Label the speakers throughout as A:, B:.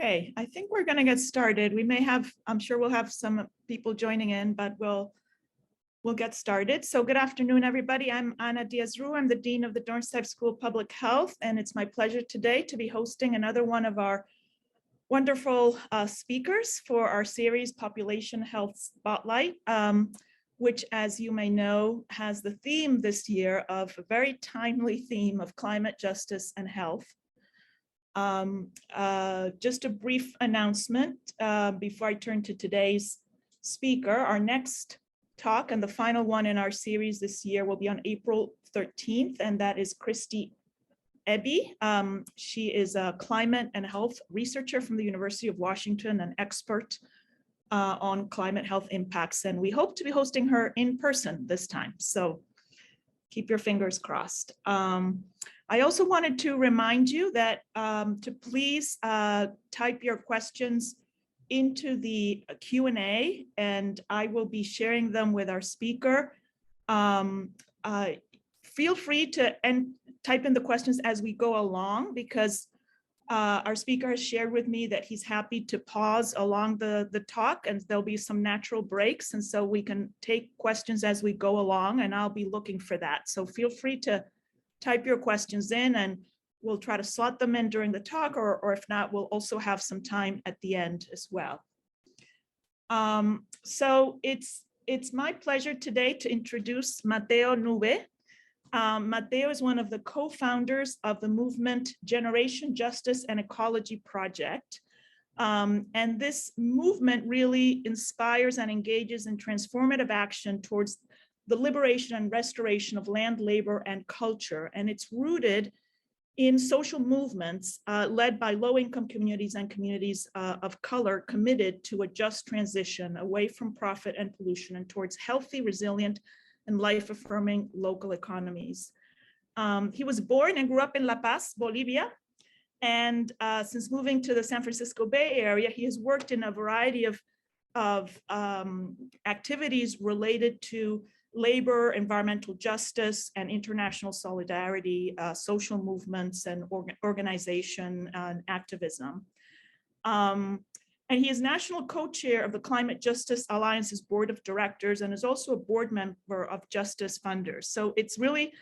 A: Okay, I think we're going to get started. We may have, I'm sure we'll have some people joining in, but we'll get started. So good afternoon, everybody. I'm Ana Diaz-Rue. I'm the Dean of the Dornstein School of Public Health, and it's my pleasure today to be hosting another one of our wonderful speakers for our series, Population Health Spotlight, which, as you may know, has the theme this year of a very timely theme of climate justice and health. Just a brief announcement before I turn to today's speaker. Our next talk and the final one in our series this year will be on April 13th, and that is Christy Eby. She is a climate and health researcher from the University of Washington, an expert on climate health impacts, and we hope to be hosting her in person this time. So keep your fingers crossed. I also wanted to remind you that to please type your questions into the Q&A, and I will be sharing them with our speaker. Feel free to type in the questions as we go along, because our speaker has shared with me that he's happy to pause along the talk, and there'll be some natural breaks, and so we can take questions as we go along, and I'll be looking for that. So feel free to type your questions in, and we'll try to slot them in during the talk, or if not, we'll also have some time at the end as well. So it's my pleasure today to introduce Mateo Nube. Mateo is one of the co-founders of the movement Regenerative Justice and Ecology project. And this movement really inspires and engages in transformative action towards the liberation and restoration of land, labor, and culture. And it's rooted in social movements led by low-income communities and communities of color committed to a just transition away from profit and pollution and towards healthy, resilient, and life-affirming local economies. He was born and grew up in La Paz, Bolivia. And since moving to the San Francisco Bay Area, he has worked in a variety of activities related to labor, environmental justice, and international solidarity, social movements, and organization and activism. And he is national co-chair of the Climate Justice Alliance's board of directors and is also a board member of Justice Funders. So it's really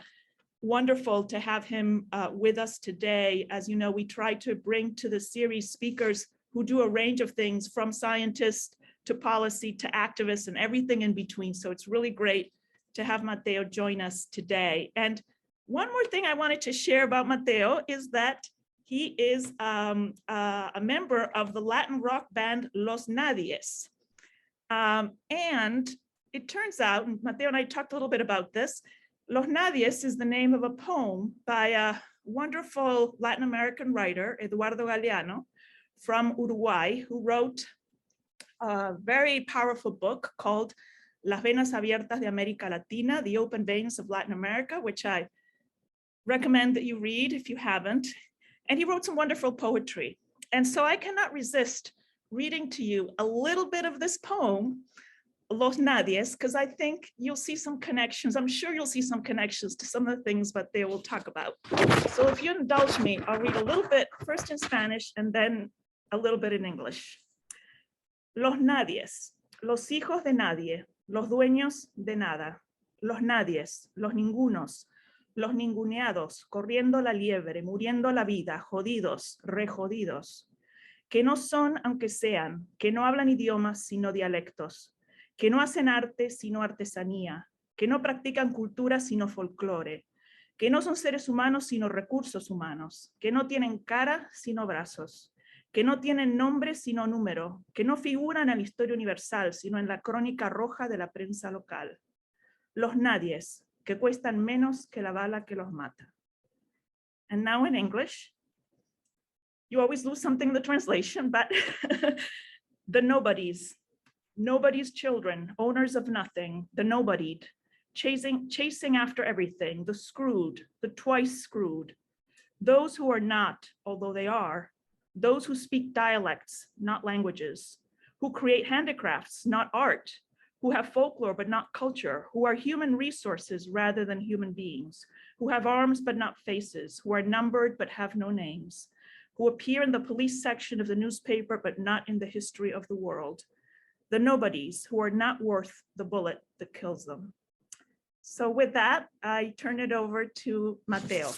A: wonderful to have him with us today. As you know, we try to bring to the series speakers who do a range of things, from scientists to policy to activists and everything in between. So it's really great to have Mateo join us today. And one more thing I wanted to share about Mateo is that he is a member of the Latin rock band Los Nadies. And it turns out, and Mateo and I talked a little bit about this, Los Nadies is the name of a poem by a wonderful Latin American writer, Eduardo Galeano, from Uruguay, who wrote a very powerful book called Las Venas Abiertas de América Latina, The Open Veins of Latin America, which I recommend that you read if you haven't. And he wrote some wonderful poetry. And so I cannot resist reading to you a little bit of this poem, Los Nadies, because I think you'll see some connections. I'm sure you'll see some connections to some of the things that they will talk about. So if you indulge me, I'll read a little bit first in Spanish and then a little bit in English. Los Nadies, los hijos de nadie, los dueños de nada, los nadies, los ningunos, los ninguneados, corriendo la liebre, muriendo la vida, jodidos, rejodidos, que no son aunque sean, que no hablan idiomas sino dialectos, que no hacen arte sino artesanía, que no practican cultura sino folclore, que no son seres humanos sino recursos humanos, que no tienen cara sino brazos, que no tienen nombre sino número, que no figuran en la historia universal sino en la crónica roja de la prensa local. Los nadies, que cuestan menos que la bala que los mata. And now in English, you always lose something in the translation, but the nobodies, nobody's children, owners of nothing, the nobodied, chasing after everything, the screwed, the twice screwed, those who are not, although they are, those who speak dialects, not languages, who create handicrafts, not art, who have folklore but not culture, who are human resources rather than human beings, who have arms but not faces, who are numbered but have no names, who appear in the police section of the newspaper, but not in the history of the world. The nobodies who are not worth the bullet that kills them. So with that, I turn it over to Mateo.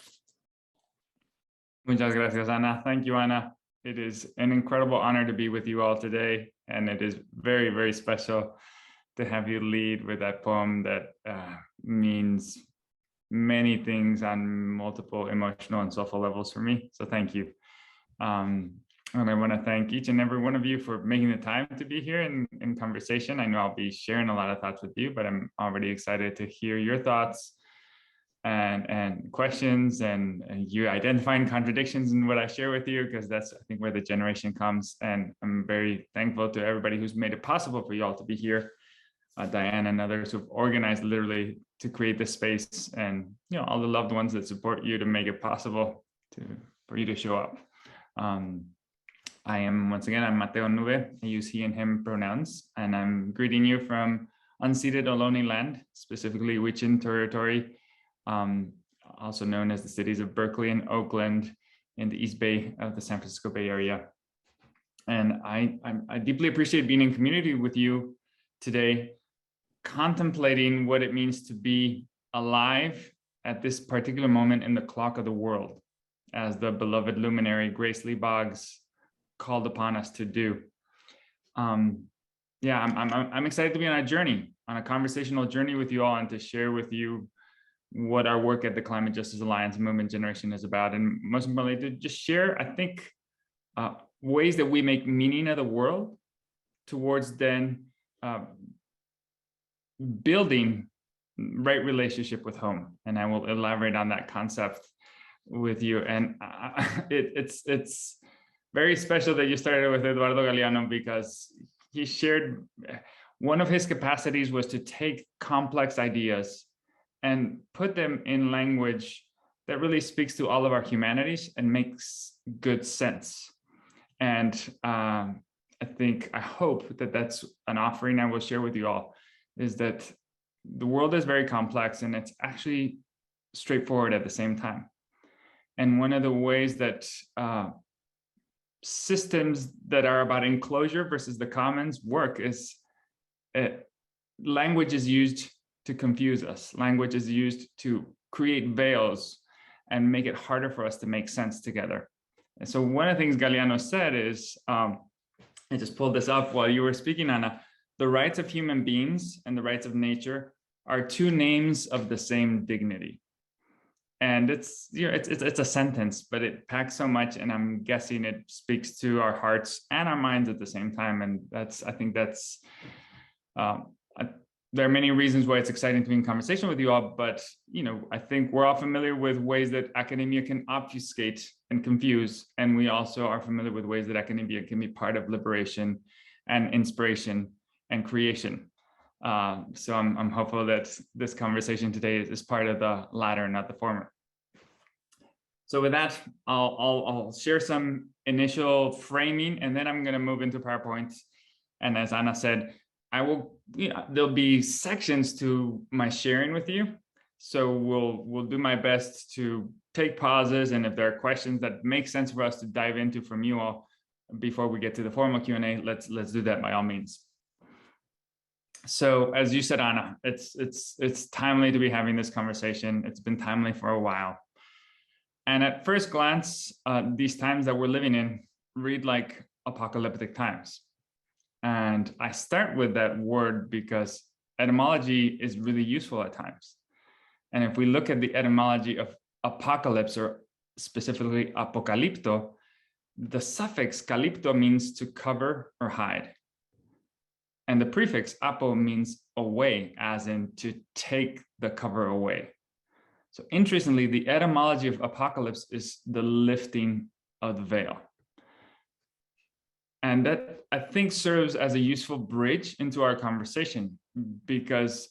B: Muchas gracias, Ana. Thank you, Ana. It is an incredible honor to be with you all today, and it is very, very special to have you lead with that poem that means many things on multiple emotional and soulful levels for me. So thank you. And I want to thank each and every one of you for making the time to be here in conversation. I know I'll be sharing a lot of thoughts with you, but I'm already excited to hear your thoughts and questions and you identifying contradictions in what I share with you, because that's, I think, where the generation comes. And I'm very thankful to everybody who's made it possible for you all to be here. Diane and others who've organized literally to create this space, and all the loved ones that support you to make it possible for you to show up. I am, once again, I'm Mateo Nube. I use he and him pronouns, and I'm greeting you from unceded Ohlone land, specifically Wichin territory, also known as the cities of Berkeley and Oakland in the East Bay of the San Francisco Bay Area. And I deeply appreciate being in community with you today, contemplating what it means to be alive at this particular moment in the clock of the world, as the beloved luminary Grace Lee Boggs called upon us to do. I'm excited to be on a journey, on a conversational journey with you all, and to share with you what our work at the Climate Justice Alliance Movement Generation is about. And most importantly, to just share, I think, ways that we make meaning of the world towards then building right relationship with home. And I will elaborate on that concept with you. And it's very special that you started with Eduardo Galeano, because he shared one of his capacities was to take complex ideas and put them in language that really speaks to all of our humanities and makes good sense. And I hope that that's an offering I will share with you all, is that the world is very complex and it's actually straightforward at the same time. And one of the ways that systems that are about enclosure versus the commons work is language is used to confuse us. Language is used to create veils and make it harder for us to make sense together. And so one of the things Galeano said is, I just pulled this up while you were speaking, Anna, the rights of human beings and the rights of nature are two names of the same dignity. And it's a sentence, but it packs so much, and I'm guessing it speaks to our hearts and our minds at the same time. And I think that's, there are many reasons why it's exciting to be in conversation with you all, but I think we're all familiar with ways that academia can obfuscate and confuse, and we also are familiar with ways that academia can be part of liberation and inspiration and creation. So I'm hopeful that this conversation today is part of the latter, not the former. So with that, I'll share some initial framing, and then I'm going to move into PowerPoint. And as Anna said, there'll be sections to my sharing with you. So we'll do my best to take pauses, and if there are questions that make sense for us to dive into from you all before we get to the formal Q&A, let's do that by all means. So as you said, Anna, it's timely to be having this conversation. It's been timely for a while. And at first glance, these times that we're living in read like apocalyptic times. And I start with that word because etymology is really useful at times. And if we look at the etymology of apocalypse, or specifically apocalypto, the suffix calypto means to cover or hide. And the prefix apo means away, as in to take the cover away. So interestingly, the etymology of apocalypse is the lifting of the veil. And that, I think, serves as a useful bridge into our conversation, because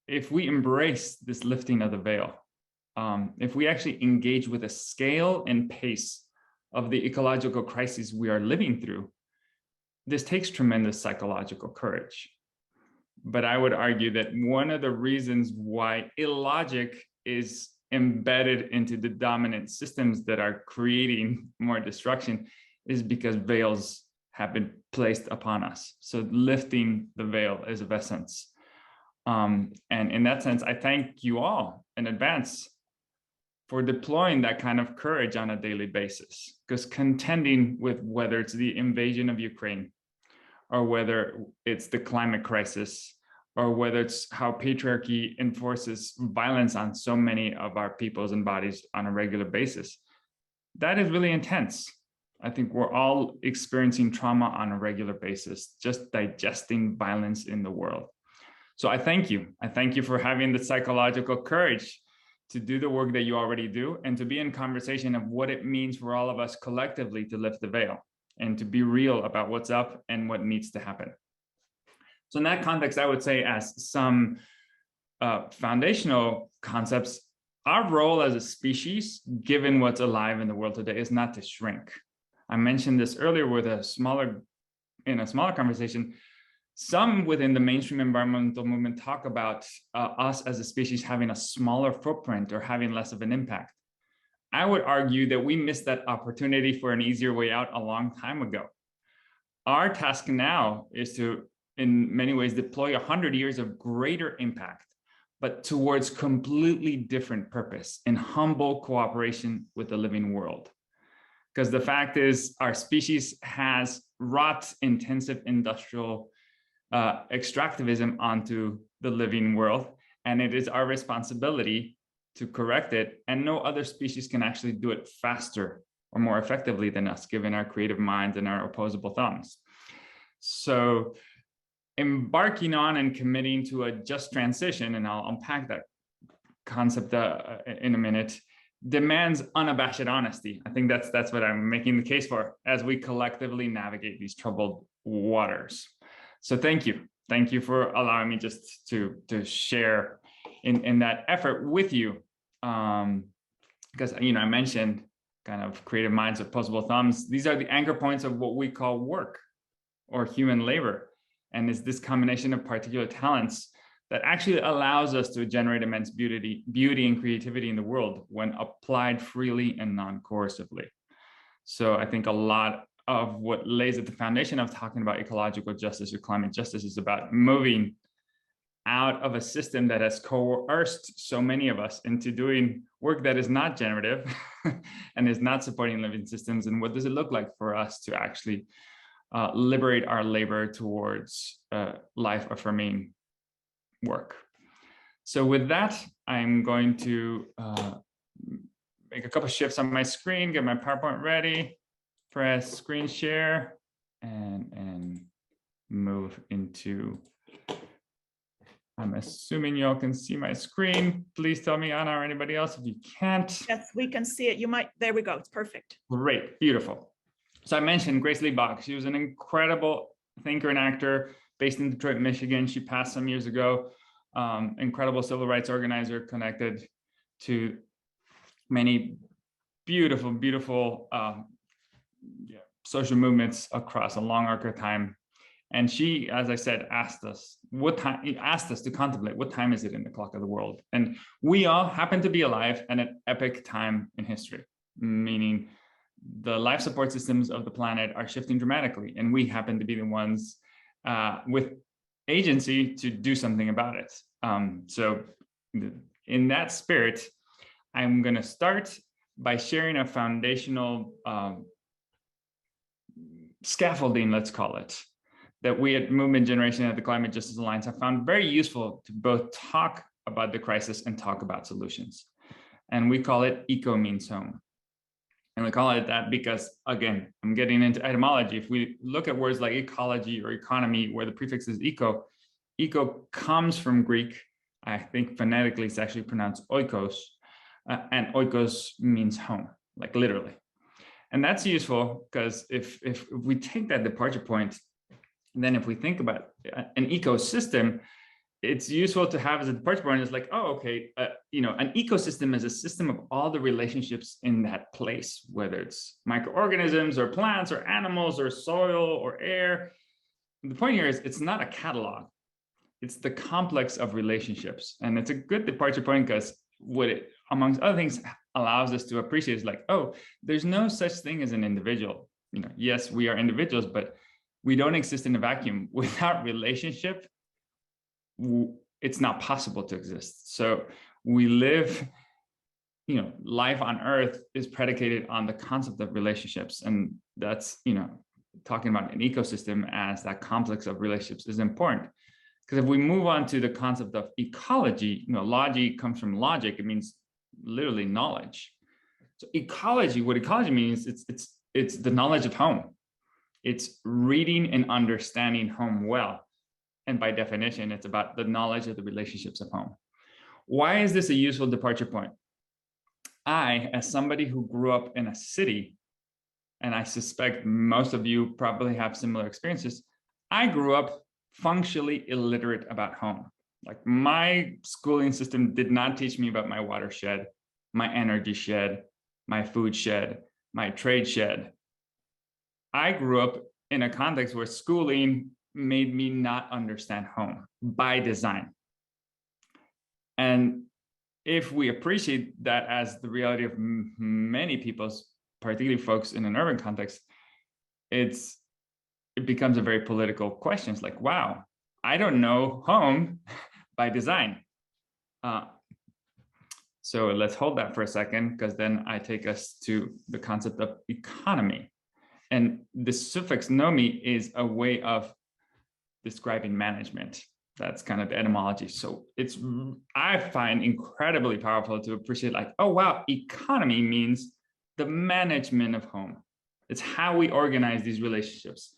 B: if we embrace this lifting of the veil, if we actually engage with the scale and pace of the ecological crises we are living through, this takes tremendous psychological courage. But I would argue that one of the reasons why illogic is embedded into the dominant systems that are creating more destruction is because veils have been placed upon us. So lifting the veil is of essence. And in that sense, I thank you all in advance for deploying that kind of courage on a daily basis, because contending with whether it's the invasion of Ukraine, or whether it's the climate crisis, or whether it's how patriarchy enforces violence on so many of our peoples and bodies on a regular basis, that is really intense. I think we're all experiencing trauma on a regular basis, just digesting violence in the world. So I thank you. I thank you for having the psychological courage to do the work that you already do, and to be in conversation of what it means for all of us collectively to lift the veil and to be real about what's up and what needs to happen. So in that context, I would say, as some foundational concepts, our role as a species, given what's alive in the world today, is not to shrink. I mentioned this earlier with in a smaller conversation. Some within the mainstream environmental movement talk about us as a species having a smaller footprint or having less of an impact. I would argue that we missed that opportunity for an easier way out a long time ago. Our task now is to, in many ways, deploy 100 years of greater impact, but towards completely different purpose, in humble cooperation with the living world. Because the fact is, our species has wrought intensive industrial extractivism onto the living world, and it is our responsibility to correct it, and no other species can actually do it faster or more effectively than us, given our creative minds and our opposable thumbs. So embarking on and committing to a just transition, and I'll unpack that concept in a minute, demands unabashed honesty. I think that's what I'm making the case for as we collectively navigate these troubled waters. So thank you for allowing me just to share in that effort with you, because I mentioned kind of creative minds, opposable thumbs. These are the anchor points of what we call work or human labor, and it's this combination of particular talents that actually allows us to generate immense beauty and creativity in the world when applied freely and non-coercively. So I think a lot of what lays at the foundation of talking about ecological justice or climate justice is about moving out of a system that has coerced so many of us into doing work that is not generative and is not supporting living systems. And what does it look like for us to actually liberate our labor towards life-affirming work? So with that, I'm going to make a couple shifts on my screen, get my PowerPoint ready, press screen share, and move into, I'm assuming y'all can see my screen. Please tell me, Anna, or anybody else if you can't.
A: Yes, we can see it. You might, there we go, it's perfect.
B: Great, beautiful. So I mentioned Grace Lee Boggs. She was an incredible thinker and actor based in Detroit, Michigan. She passed some years ago. Incredible civil rights organizer, connected to many beautiful social movements across a long arc of time. And she, as I said, asked us to contemplate what time is it in the clock of the world. And we all happen to be alive at an epic time in history, meaning the life support systems of the planet are shifting dramatically, and we happen to be the ones with agency to do something about it. So in that spirit, I'm going to start by sharing a foundational scaffolding, let's call it, that we at Movement Generation at the Climate Justice Alliance have found very useful to both talk about the crisis and talk about solutions. And we call it eco means home. And we call it that because, again, I'm getting into etymology. If we look at words like ecology or economy, where the prefix is eco comes from Greek. I think phonetically it's actually pronounced oikos, and oikos means home, like literally. And that's useful because if we take that departure point, then if we think about an ecosystem, it's useful to have as a departure point. It's like, oh, okay, an ecosystem is a system of all the relationships in that place, whether it's microorganisms or plants or animals or soil or air. And the point here is it's not a catalog. It's the complex of relationships. And it's a good departure point because what it amongst other things, allows us to appreciate is like, oh, there's no such thing as an individual. You know, yes, we are individuals, but we don't exist in a vacuum. Without relationship, it's not possible to exist. So we live, you know, life on Earth is predicated on the concept of relationships. And that's, you know, talking about an ecosystem as that complex of relationships is important. Because if we move on to the concept of ecology, you know, logic comes from logic. It means literally knowledge. So ecology, what ecology means, it's the knowledge of home. It's reading and understanding home well. And by definition, it's about the knowledge of the relationships of home. Why is this a useful departure point? I, as somebody who grew up in a city, and I suspect most of you probably have similar experiences, I grew up functionally illiterate about home. Like my schooling system did not teach me about my watershed, my energy shed, my food shed, my trade shed. I grew up in a context where schooling made me not understand home by design. And if we appreciate that as the reality of many people's, particularly folks in an urban context, it becomes a very political question. It's like, wow, I don't know home by design. So let's hold that for a second, because then I take us to the concept of economy. And the suffix nomi is a way of describing management. That's kind of the etymology. So I find incredibly powerful to appreciate like, oh, wow, economy means the management of home. It's how we organize these relationships.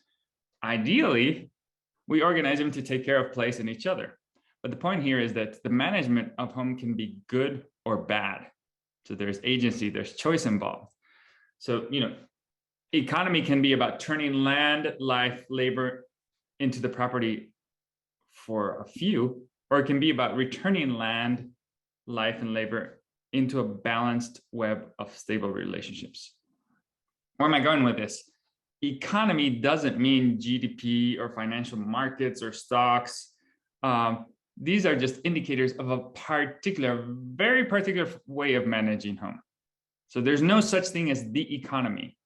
B: Ideally, we organize them to take care of place and each other. But the point here is that the management of home can be good or bad. So there's agency, there's choice involved. So, you know, economy can be about turning land, life, labor into the property for a few, or it can be about returning land, life, and labor into a balanced web of stable relationships. Where am I going with this? Economy doesn't mean GDP or financial markets or stocks. These are just indicators of a particular, very particular way of managing home. So there's no such thing as the economy.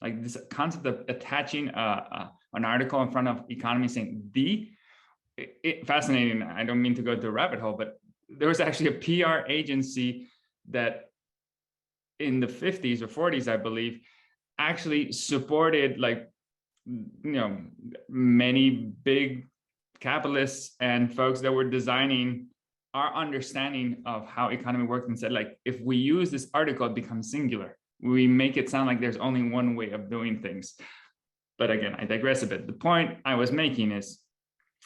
B: Like this concept of attaching an article in front of economy saying the, fascinating. I don't mean to go to a rabbit hole, but there was actually a PR agency that in the 50s or 40s, I believe, actually supported like, you know, many big capitalists and folks that were designing our understanding of how economy worked, and said like, if we use this article, it becomes singular. We make it sound like there's only one way of doing things. But again, I digress a bit. The point I was making is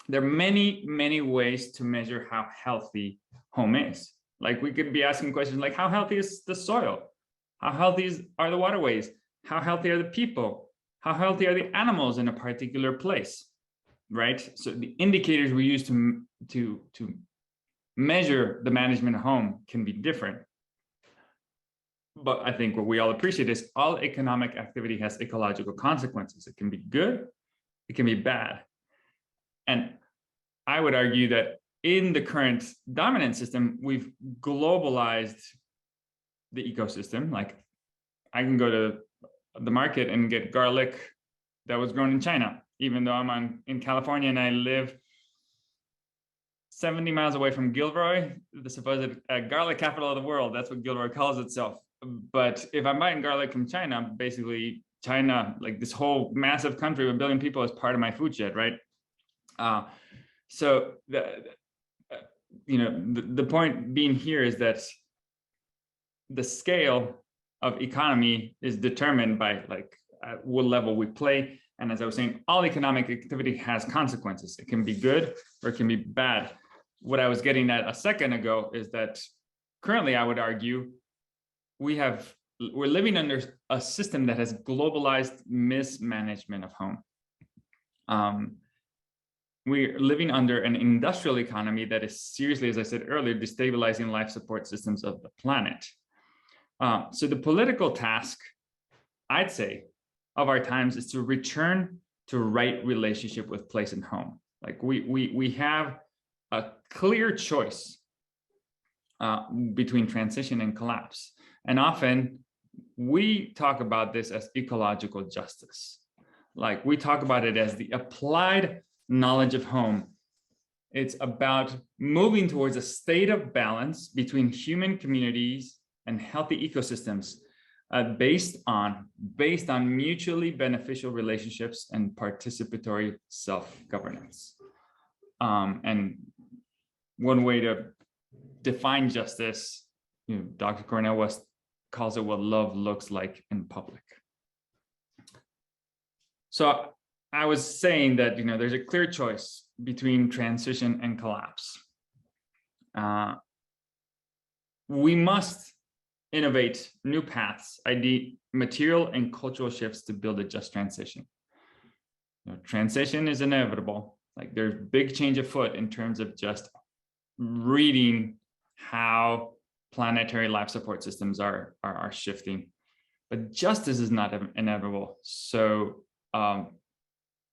B: there are many, many ways to measure how healthy home is. Like we could be asking questions like, how healthy is the soil? How healthy are the waterways? How healthy are the people? How healthy are the animals in a particular place, right? So the indicators we use to measure the management of home can be different. But I think what we all appreciate is all economic activity has ecological consequences. It can be good, it can be bad. And I would argue that in the current dominant system, we've globalized the ecosystem. Like I can go to the market and get garlic that was grown in China, even though I'm in California and I live 70 miles away from Gilroy, the supposed garlic capital of the world. That's what Gilroy calls itself. But if I'm buying garlic from China, basically China, like this whole massive country with 1 billion people, is part of my food shed, right? So the point being here is that the scale of economy is determined by like at what level we play. And as I was saying, all economic activity has consequences. It can be good or it can be bad. What I was getting at a second ago is that currently I would argue we're living under a system that has globalized mismanagement of home. We're living under an industrial economy that is seriously, as I said earlier, destabilizing life support systems of the planet. So the political task, I'd say, of our times is to return to right relationship with place and home. Like we have a clear choice between transition and collapse. And often we talk about this as ecological justice. Like we talk about it as the applied knowledge of home. It's about moving towards a state of balance between human communities and healthy ecosystems based on mutually beneficial relationships and participatory self-governance. And one way to define justice, Dr. Cornell West calls it what love looks like in public. So I was saying that there's a clear choice between transition and collapse. We must innovate new paths, ID, material and cultural shifts to build a just transition. Transition is inevitable. Like there's big change afoot in terms of just reading how planetary life support systems are shifting, but justice is not inevitable. So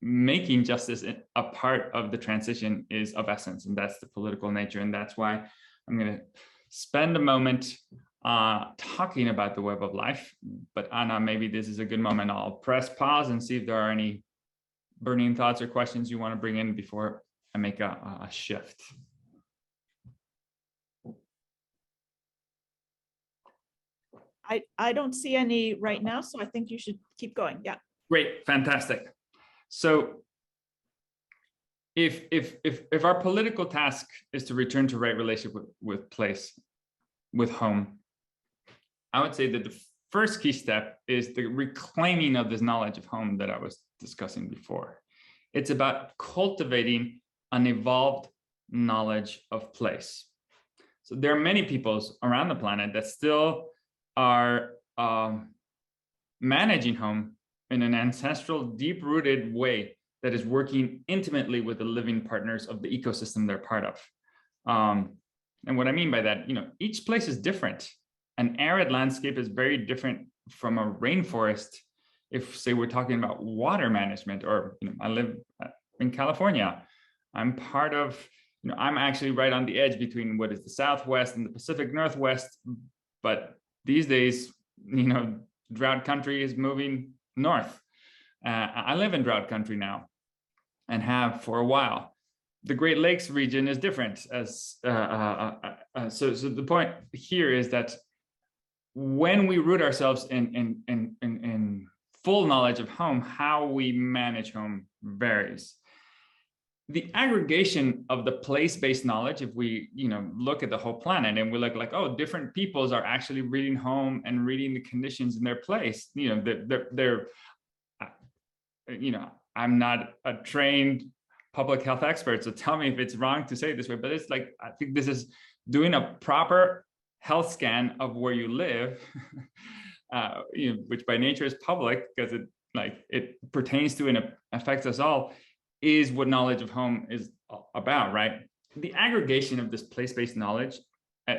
B: making justice a part of the transition is of essence, and that's the political nature. And that's why I'm going to spend a moment talking about the web of life. But Anna, maybe this is a good moment. I'll press pause and see if there are any burning thoughts or questions you want to bring in before I make a shift.
A: I don't see any right now, so I think you should keep going. Yeah. Great,
B: fantastic. So if our political task is to return to right relationship with place, with home, I would say that the first key step is the reclaiming of this knowledge of home that I was discussing before. It's about cultivating an evolved knowledge of place. So there are many peoples around the planet that still are managing home in an ancestral, deep-rooted way that is working intimately with the living partners of the ecosystem they're part of. And what I mean by that, each place is different. An arid landscape is very different from a rainforest. If, say, we're talking about water management, or I live in California, I'm part of, I'm actually right on the edge between what is the Southwest and the Pacific Northwest. But these days, drought country is moving north. I live in drought country now and have for a while. The Great Lakes region is different. So the point here is that when we root ourselves in full knowledge of home, how we manage home varies. The aggregation of the place-based knowledge, if we look at the whole planet and we look like, oh, different peoples are actually reading home and reading the conditions in their place. I'm not a trained public health expert, so tell me if it's wrong to say it this way, but it's like, I think this is doing a proper health scan of where you live, which by nature is public because it pertains to and affects us all, is what knowledge of home is about, right? The aggregation of this place-based knowledge,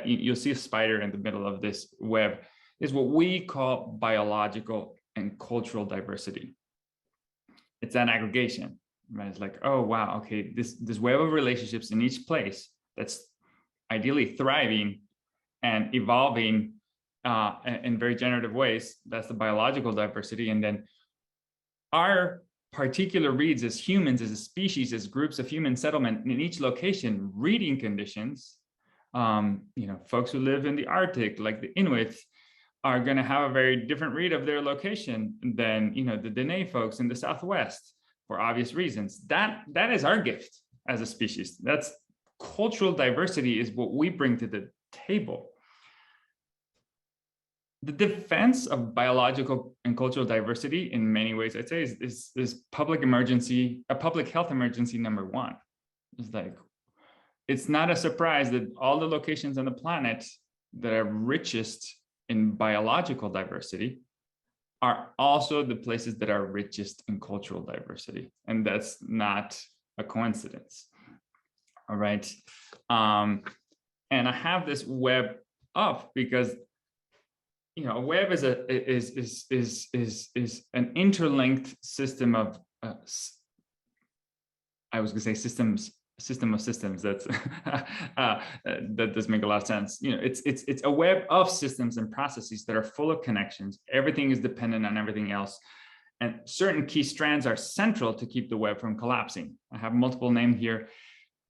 B: you'll see a spider in the middle of this web, is what we call biological and cultural diversity. It's that aggregation, right? It's like, oh, wow, okay, this web of relationships in each place that's ideally thriving and evolving in very generative ways, that's the biological diversity. And then our particular reads as humans, as a species, as groups of human settlement in each location, reading conditions, folks who live in the Arctic, like the Inuit, are going to have a very different read of their location than the Dene folks in the Southwest, for obvious reasons. That is our gift as a species. That's cultural diversity is what we bring to the table. The defense of biological and cultural diversity, in many ways, I'd say, is public health emergency number one. It's like, it's not a surprise that all the locations on the planet that are richest in biological diversity are also the places that are richest in cultural diversity. And that's not a coincidence. All right. And I have this web up because a web is an interlinked system of I was going to say systems system of systems. That's that does make a lot of sense. It's a web of systems and processes that are full of connections. Everything is dependent on everything else, and certain key strands are central to keep the web from collapsing. I have multiple names here.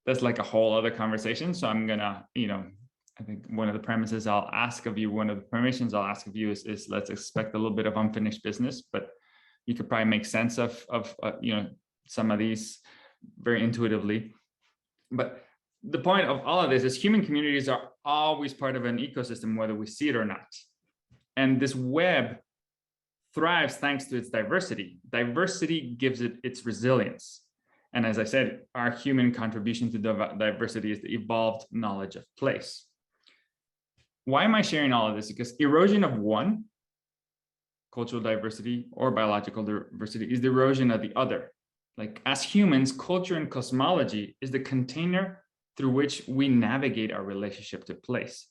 B: That's like a whole other conversation. So I'm gonna, I think one of the premises I'll ask of you, one of the permissions I'll ask of you is let's expect a little bit of unfinished business, but you could probably make sense of some of these very intuitively. But the point of all of this is human communities are always part of an ecosystem, whether we see it or not. And this web thrives thanks to its diversity. Diversity gives it its resilience. And as I said, our human contribution to diversity is the evolved knowledge of place. Why am I sharing all of this? Because erosion of one, cultural diversity or biological diversity, is the erosion of the other. Like as humans, culture and cosmology is the container through which we navigate our relationship to place.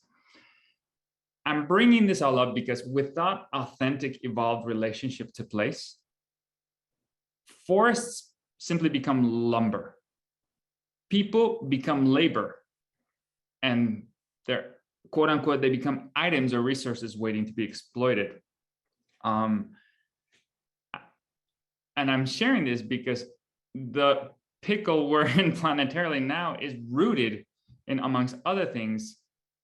B: I'm bringing this all up because without authentic evolved relationship to place, forests simply become lumber. People become labor, and they're quote unquote, they become items or resources waiting to be exploited. And I'm sharing this because the pickle we're in planetarily now is rooted in, amongst other things,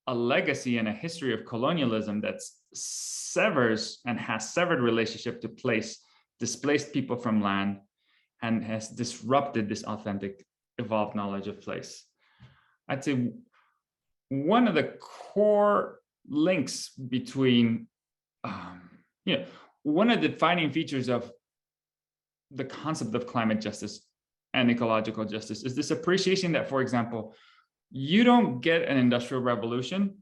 B: a legacy and a history of colonialism that severs and has severed relationship to place, displaced people from land, and has disrupted this authentic, evolved knowledge of place. I'd say one of the core links between, one of the defining features of the concept of climate justice and ecological justice is this appreciation that, for example, you don't get an industrial revolution,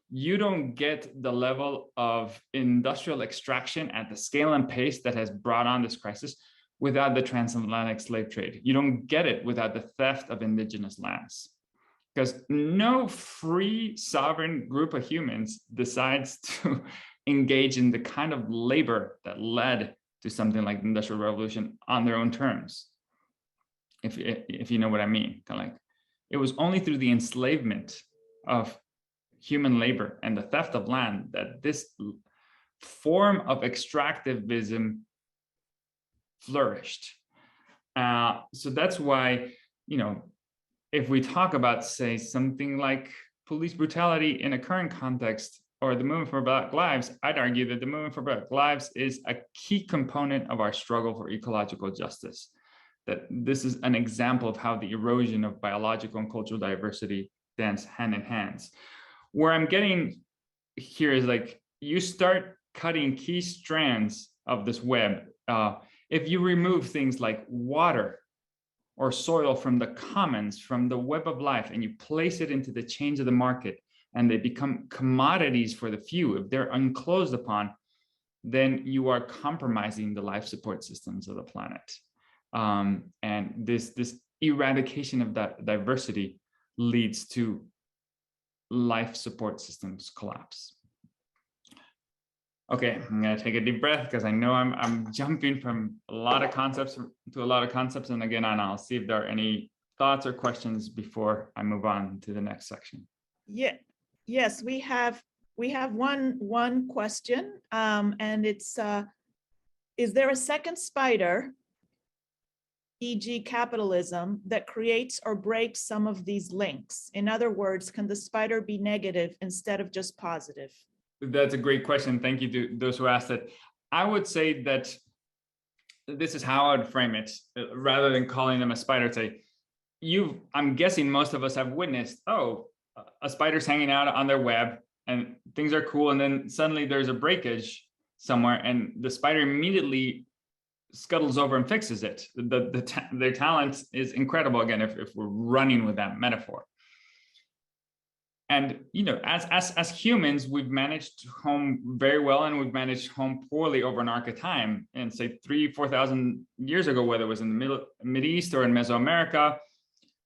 B: you don't get the level of industrial extraction at the scale and pace that has brought on this crisis without the transatlantic slave trade. You don't get it without the theft of indigenous lands. Because no free sovereign group of humans decides to engage in the kind of labor that led to something like the Industrial Revolution on their own terms, if you know what I mean. Kind of like, it was only through the enslavement of human labor and the theft of land that this form of extractivism flourished. So that's why, if we talk about, say, something like police brutality in a current context, or the movement for Black lives, I'd argue that the movement for Black lives is a key component of our struggle for ecological justice. That this is an example of how the erosion of biological and cultural diversity dance hand in hand. Where I'm getting here is like, you start cutting key strands of this web. If you remove things like water or soil from the commons, from the web of life, and you place it into the chains of the market, and they become commodities for the few, if they're unclosed upon, then you are compromising the life support systems of the planet. And this eradication of that diversity leads to life support systems collapse. Okay, I'm gonna take a deep breath because I know I'm jumping from a lot of concepts to a lot of concepts. And again, I'll see if there are any thoughts or questions before I move on to the next section.
A: Yeah, yes, we have one question, and it's, is there a second spider, e.g. capitalism, that creates or breaks some of these links? In other words, can the spider be negative instead of just positive?
B: That's a great question. Thank you to those who asked it. I would say that this is how I would frame it, rather than calling them a spider. Say, I'm guessing most of us have witnessed, a spider's hanging out on their web and things are cool, and then suddenly there's a breakage somewhere and the spider immediately scuttles over and fixes it. Their talent is incredible, again, if we're running with that metaphor. And as humans, we've managed home very well, and we've managed home poorly over an arc of time. And say 3,000-4,000 years ago, whether it was in the Middle East or in Mesoamerica,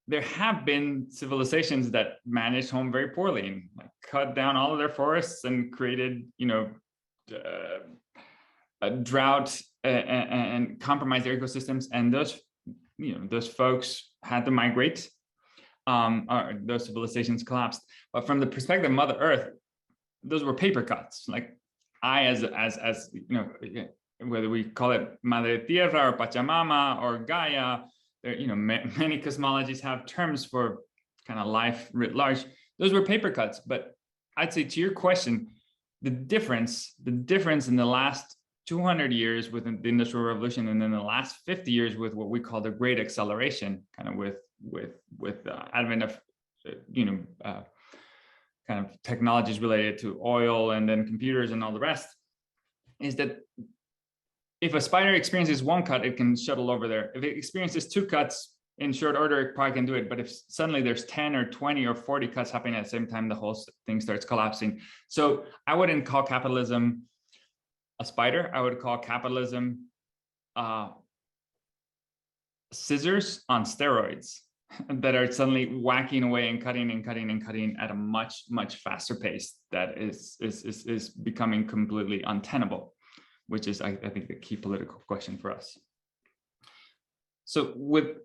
B: there have been civilizations that managed home very poorly and like cut down all of their forests and created, a drought and compromised their ecosystems. And those folks had to migrate those civilizations collapsed. But from the perspective of Mother Earth, those were paper cuts. Like as you know, whether we call it Madre Tierra or Pachamama or Gaia, there, you know, many cosmologies have terms for kind of life writ large. Those were paper cuts. But I'd say to your question, the difference in the last 200 years with the Industrial Revolution, and then the last 50 years with what we call the Great Acceleration, kind of with the advent of, kind of technologies related to oil and then computers and all the rest, is that if a spider experiences one cut, it can shuttle over there. If it experiences two cuts in short order, it probably can do it. But if suddenly there's 10 or 20 or 40 cuts happening at the same time, the whole thing starts collapsing. So I wouldn't call capitalism a spider. I would call capitalism scissors on steroids that are suddenly whacking away and cutting and cutting and cutting at a much, much faster pace that is becoming completely untenable, which is, I think, the key political question for us. So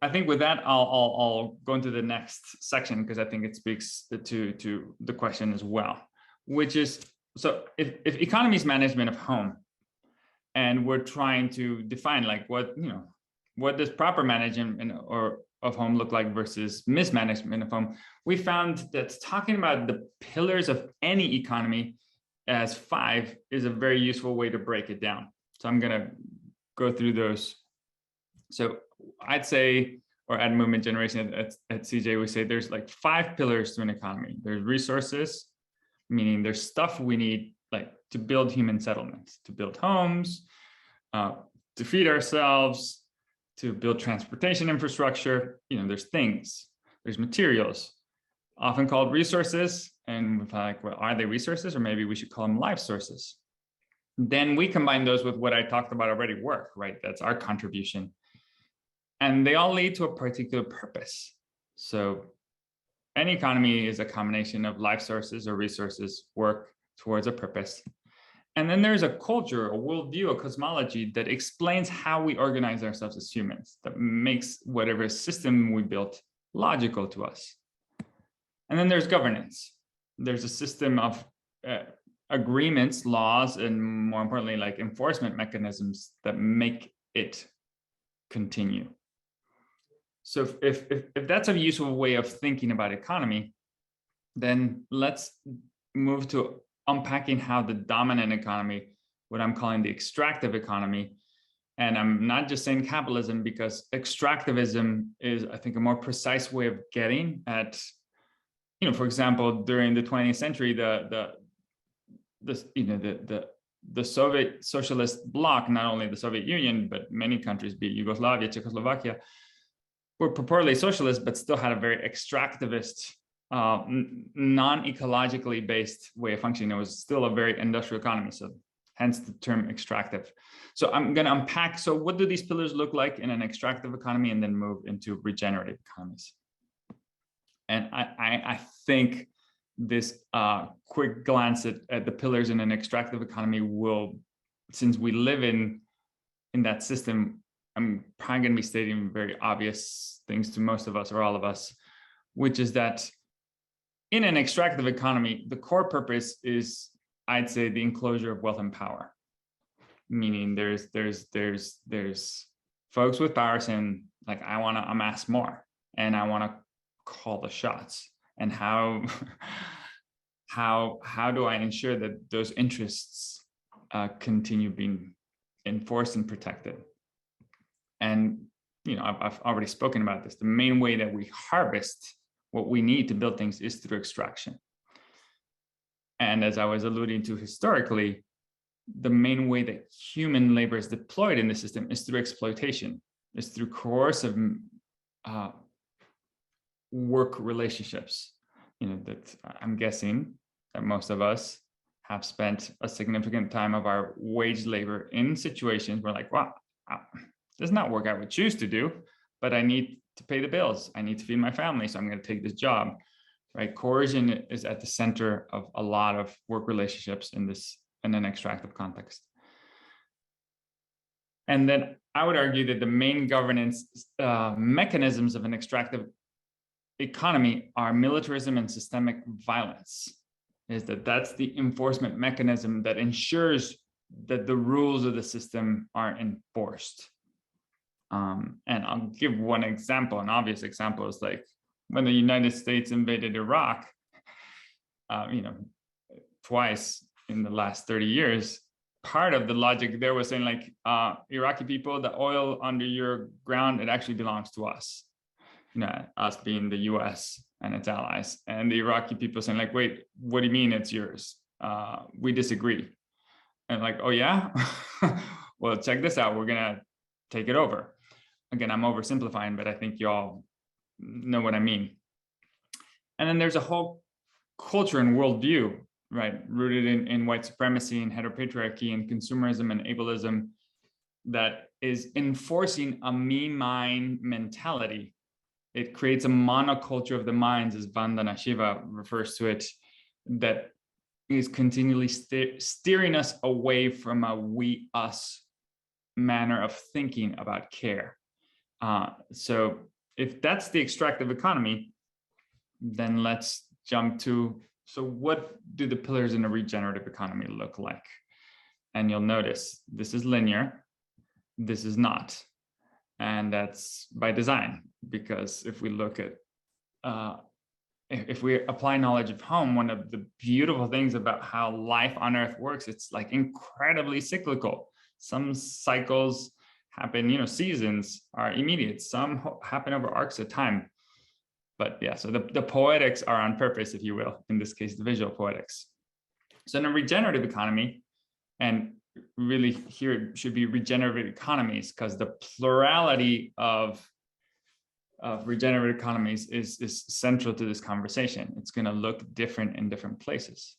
B: I think with that, I'll go into the next section, because I think it speaks to the question as well, which is, so if economy is management of home, and we're trying to define like what does proper management or of home look like versus mismanagement of home, we found that talking about the pillars of any economy as 5 is a very useful way to break it down. So I'm going to go through those. So I'd say, or at Movement Generation at CJ, we say there's like 5 pillars to an economy. There's resources, meaning there's stuff we need like to build human settlements, to build homes, to feed ourselves, to build transportation infrastructure. There's things, there's materials, often called resources. And we're like, well, are they resources? Or maybe we should call them life sources. Then we combine those with what I talked about already, work, right? That's our contribution. And they all lead to a particular purpose. So any economy is a combination of life sources or resources, work towards a purpose. And then there's a culture, a worldview, a cosmology that explains how we organize ourselves as humans, that makes whatever system we built logical to us. And then there's governance. There's a system of agreements, laws, and more importantly, like enforcement mechanisms that make it continue. So if that's a useful way of thinking about economy, then let's move to unpacking how the dominant economy, what I'm calling the extractive economy, and I'm not just saying capitalism, because extractivism is, I think, a more precise way of getting at, for example, during the 20th century, the Soviet socialist bloc, not only the Soviet Union, but many countries, be it Yugoslavia, Czechoslovakia, were purportedly socialist, but still had a very extractivist, non-ecologically based way of functioning. It was still a very industrial economy, so hence the term extractive. So I'm going to unpack, so what do these pillars look like in an extractive economy, and then move into regenerative economies. And I think this quick glance at the pillars in an extractive economy will, since we live in that system, I'm probably going to be stating very obvious things to most of us or all of us, which is that in an extractive economy, the core purpose is, I'd say, the enclosure of wealth and power. Meaning there's folks with power saying, like, I want to amass more and I want to call the shots. And how do I ensure that those interests continue being enforced and protected? And I've already spoken about this. The main way that we harvest what we need to build things is through extraction. And as I was alluding to historically, the main way that human labor is deployed in the system is through exploitation, is through coercive work relationships. That I'm guessing that most of us have spent a significant time of our wage labor in situations where, like, wow, this is not work I would choose to do, but I need to pay the bills. I need to feed my family, so I'm going to take this job, right? Coercion is at the center of a lot of work relationships in an extractive context. And then I would argue that the main governance mechanisms of an extractive economy are militarism and systemic violence. That's the enforcement mechanism that ensures that the rules of the system are enforced. And I'll give one example. An obvious example is like when the United States invaded Iraq, twice in the last 30 years. Part of the logic there was saying like, Iraqi people, the oil under your ground, it actually belongs to us. Us being the US and its allies. And the Iraqi people saying like, wait, what do you mean it's yours? We disagree. And like, oh yeah? Well, check this out. We're gonna take it over. Again, I'm oversimplifying, but I think y'all know what I mean. And then there's a whole culture and worldview, right, rooted in white supremacy and heteropatriarchy and consumerism and ableism that is enforcing a me, mine mentality. It creates a monoculture of the minds, as Vandana Shiva refers to it, that is continually steering us away from a we, us manner of thinking about care. So if that's the extractive economy, then let's jump to, so what do the pillars in a regenerative economy look like? And you'll notice this is linear, this is not. And that's by design, because if we look at, if we apply knowledge of home, one of the beautiful things about how life on Earth works, it's like incredibly cyclical. Some cycles happen, seasons are immediate. Some happen over arcs of time. But yeah, so the poetics are on purpose, if you will, in this case, the visual poetics. So in a regenerative economy, and really here it should be regenerative economies, because the plurality of regenerative economies is central to this conversation. It's going to look different in different places.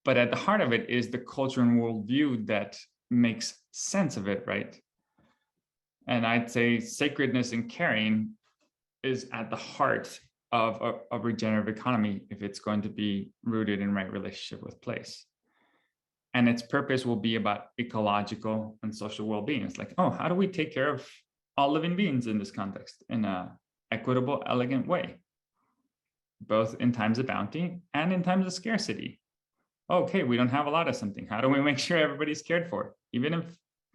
B: But at the heart of it is the culture and worldview that makes sense of it, right? And I'd say sacredness and caring is at the heart of a regenerative economy if it's going to be rooted in right relationship with place. And its purpose will be about ecological and social well-being. It's like, oh, how do we take care of all living beings in this context in an equitable, elegant way, both in times of bounty and in times of scarcity? Okay, we don't have a lot of something. How do we make sure everybody's cared for? Even if,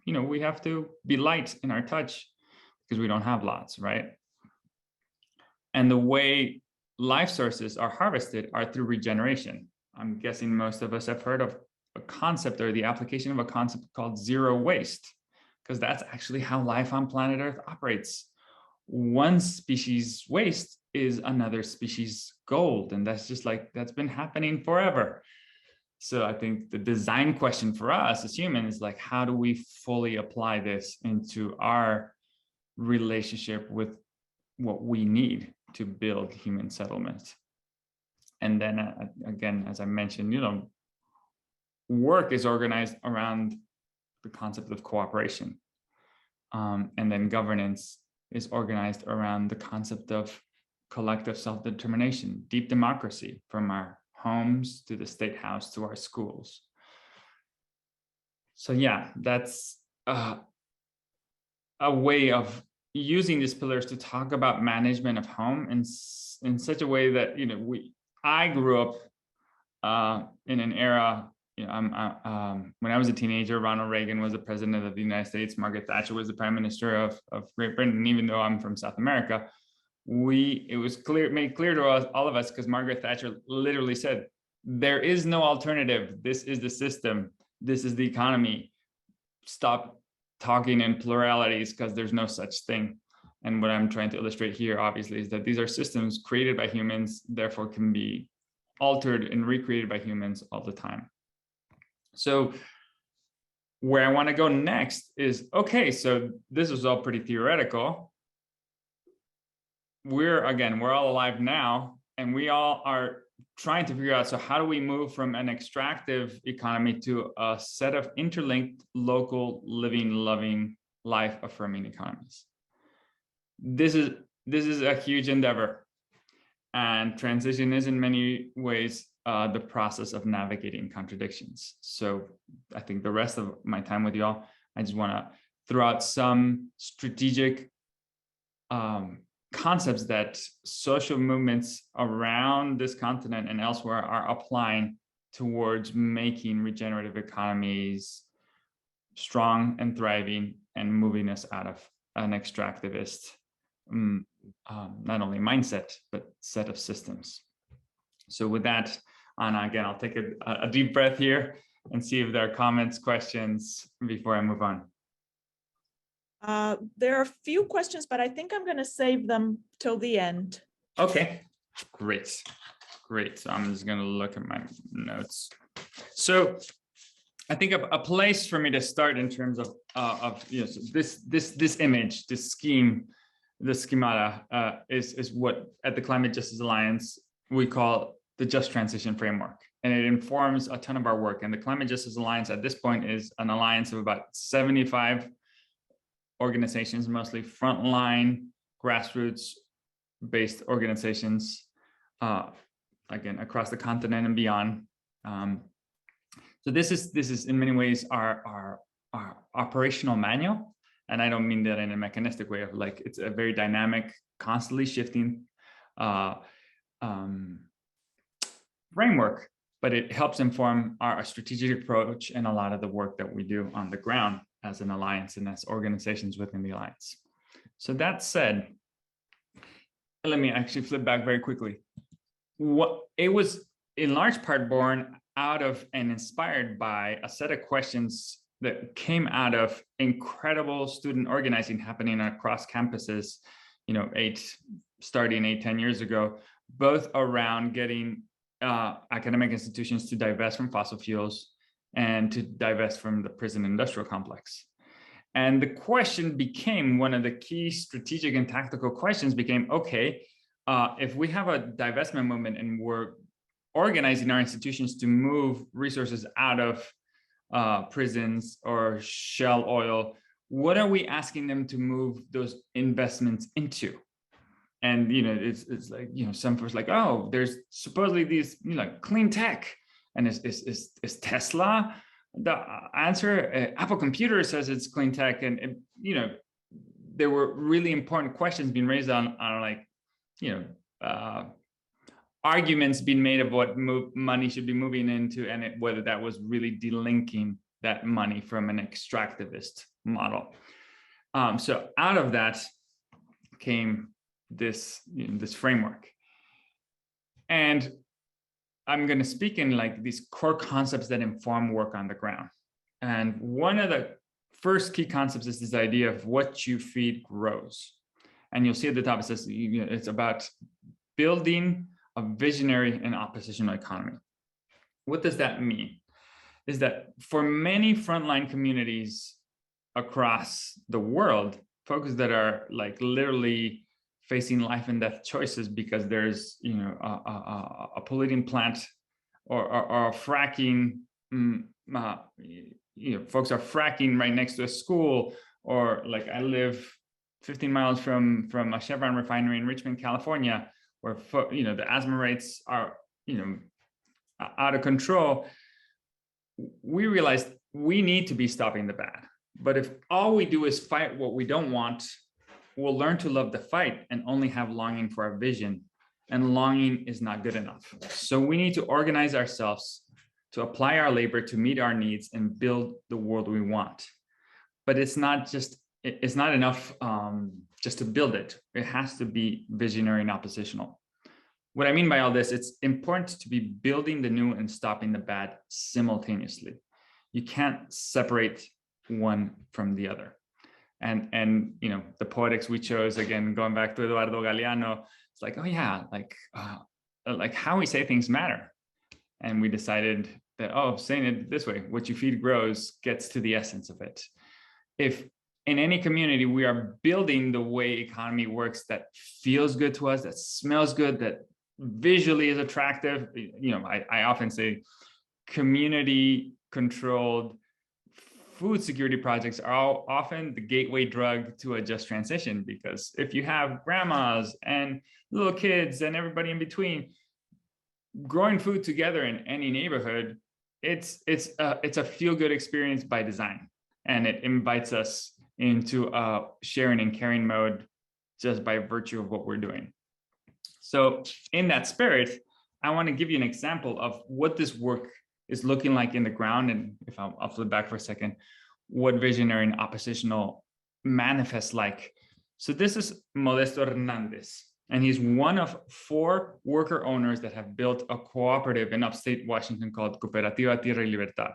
B: we have to be light in our touch because we don't have lots, right? And the way life sources are harvested are through regeneration. I'm guessing most of us have heard of a concept or the application of a concept called zero waste, because that's actually how life on planet Earth operates. One species waste is another species gold. And that's just like, that's been happening forever. So I think the design question for us as humans is like, how do we fully apply this into our relationship with what we need to build human settlement? And then again, as I mentioned, work is organized around the concept of cooperation. And then governance is organized around the concept of collective self-determination, deep democracy, from our homes to the state house to our schools. So yeah, that's a way of using these pillars to talk about management of home in such a way that, I grew up in an era, when I was a teenager, Ronald Reagan was the president of the United States, Margaret Thatcher was the prime minister of Great Britain. And even though I'm from South America, it was made clear to us, all of us, because Margaret Thatcher literally said, there is no alternative. This is the system. This is the economy. Stop talking in pluralities because there's no such thing. And what I'm trying to illustrate here, obviously, is that these are systems created by humans, therefore can be altered and recreated by humans all the time. So where I want to go next is, okay, so this is all pretty theoretical. We're all alive now, and we all are trying to figure out, so how do we move from an extractive economy to a set of interlinked, local, living, loving, life-affirming economies? This is a huge endeavor, and transition is in many ways the process of navigating contradictions. So I think the rest of my time with y'all, I just want to throw out some strategic concepts that social movements around this continent and elsewhere are applying towards making regenerative economies strong and thriving and moving us out of an extractivist not only mindset, but set of systems. So with that, Anna, again, I'll take a deep breath here and see if there are comments, questions before I move on.
A: There are a few questions, but I think I'm going to save them till the end.
B: Okay, great. Great. So I'm just going to look at my notes. So I think a place for me to start in terms of so this image, this scheme, the schemata is what at the Climate Justice Alliance we call the Just Transition Framework, and it informs a ton of our work. And the Climate Justice Alliance at this point is an alliance of about 75 organizations, mostly frontline, grassroots-based organizations, again across the continent and beyond. So this is in many ways our operational manual, and I don't mean that in a mechanistic way of like it's a very dynamic, constantly shifting framework, but it helps inform our strategic approach and a lot of the work that we do on the ground as an alliance and as organizations within the alliance. So that said, let me actually flip back very quickly. It was in large part born out of and inspired by a set of questions that came out of incredible student organizing happening across campuses, starting 8-10 years ago, both around getting academic institutions to divest from fossil fuels and to divest from the prison industrial complex. And the question became, one of the key strategic and tactical questions became, okay, if we have a divestment movement and we're organizing our institutions to move resources out of prisons or shell oil, what are we asking them to move those investments into? And it's like some folks like, oh, there's supposedly these clean tech, and is Tesla the answer? Apple Computer says it's clean tech, and there were really important questions being raised on arguments being made of what money should be moving into, and whether that was really delinking that money from an extractivist model. So out of that came this framework, and I'm going to speak in like these core concepts that inform work on the ground. And one of the first key concepts is this idea of what you feed grows. And you'll see at the top it says it's about building a visionary and oppositional economy. What does that mean? Is that for many frontline communities across the world, folks that are like literally facing life and death choices because there's a polluting plant or fracking, folks are fracking right next to a school, or like I live 15 miles from a Chevron refinery in Richmond, California, where the asthma rates are out of control. We realized we need to be stopping the bad. But if all we do is fight what we don't want, we'll learn to love the fight and only have longing for our vision. And longing is not good enough. So we need to organize ourselves to apply our labor to meet our needs and build the world we want. But it's not enough just to build it. It has to be visionary and oppositional. What I mean by all this, it's important to be building the new and stopping the bad simultaneously. You can't separate one from the other. And the poetics we chose, again, going back to Eduardo Galeano, it's like, oh yeah, like how we say things matter. And we decided that, saying it this way, what you feed grows, gets to the essence of it. If in any community we are building the way economy works that feels good to us, that smells good, that visually is attractive, I often say community controlled food security projects are often the gateway drug to a just transition, because if you have grandmas and little kids and everybody in between growing food together in any neighborhood, it's a feel-good experience by design, and it invites us into a sharing and caring mode just by virtue of what we're doing. So in that spirit, I want to give you an example of what this work is looking like in the ground. And if I'll flip back for a second, what visionary and oppositional manifests like. So this is Modesto Hernandez, and he's one of 4 worker owners that have built a cooperative in upstate Washington called Cooperativa Tierra y Libertad.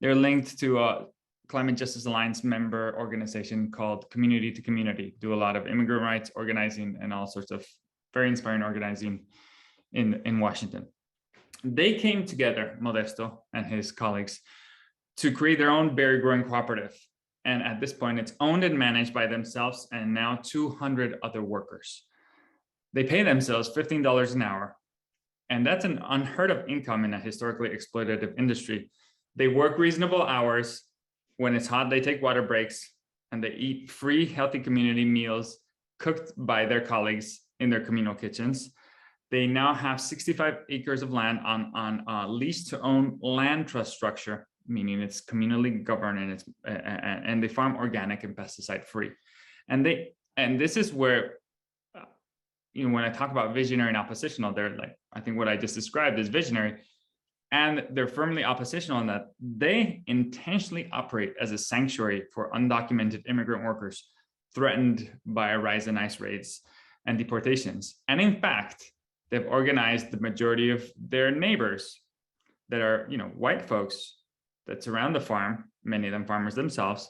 B: They're linked to a Climate Justice Alliance member organization called Community to Community, do a lot of immigrant rights organizing and all sorts of very inspiring organizing in Washington. They came together, Modesto and his colleagues, to create their own berry growing cooperative. And at this point, it's owned and managed by themselves and now 200 other workers. They pay themselves $15 an hour. And that's an unheard of income in a historically exploitative industry. They work reasonable hours. When it's hot, they take water breaks, and they eat free, healthy community meals cooked by their colleagues in their communal kitchens. They now have 65 acres of land on a lease-to-own land trust structure, meaning it's communally governed, and they farm organic and pesticide-free. And this is where, when I talk about visionary and oppositional, they're like, I think what I just described is visionary, and they're firmly oppositional in that they intentionally operate as a sanctuary for undocumented immigrant workers threatened by a rise in ICE raids and deportations. And in fact, they've organized the majority of their neighbors that are, white folks that surround the farm, many of them farmers themselves,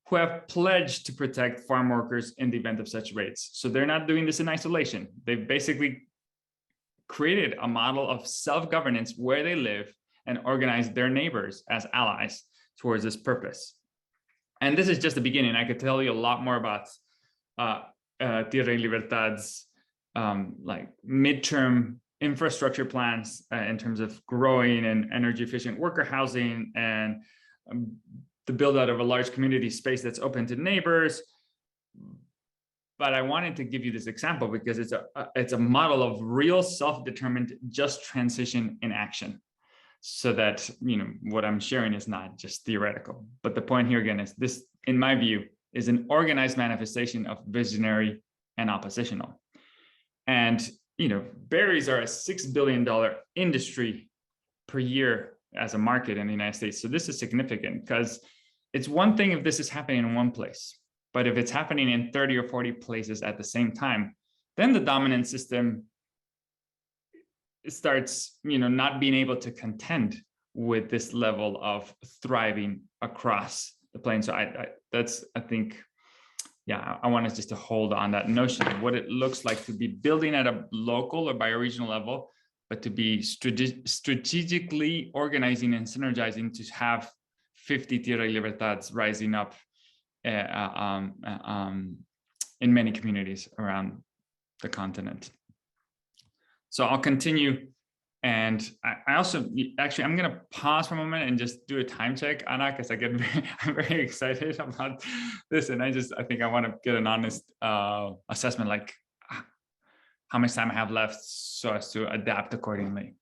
B: who have pledged to protect farm workers in the event of such raids. So they're not doing this in isolation. They've basically created a model of self-governance where they live and organized their neighbors as allies towards this purpose. And this is just the beginning. I could tell you a lot more about Tierra y Libertad's like midterm infrastructure plans in terms of growing and energy efficient worker housing and the build out of a large community space that's open to neighbors. But I wanted to give you this example because it's a model of real self-determined just transition in action, so that what I'm sharing is not just theoretical. But the point here again is this, in my view, is an organized manifestation of visionary and oppositional. And berries are a $6 billion industry per year as a market in the United States. So this is significant because it's one thing if this is happening in one place, but if it's happening in 30 or 40 places at the same time, then the dominant system starts, not being able to contend with this level of thriving across the plane. So I think, I want us just to hold on that notion of what it looks like to be building at a local or bioregional level, but to be strategically organizing and synergizing to have 50 Tierra y Libertads rising up in many communities around the continent. So I'll continue. And I also, actually, I'm going to pause for a moment and just do a time check, Anna, because I'm very excited about this. And I think I want to get an honest assessment, like how much time I have left so as to adapt accordingly.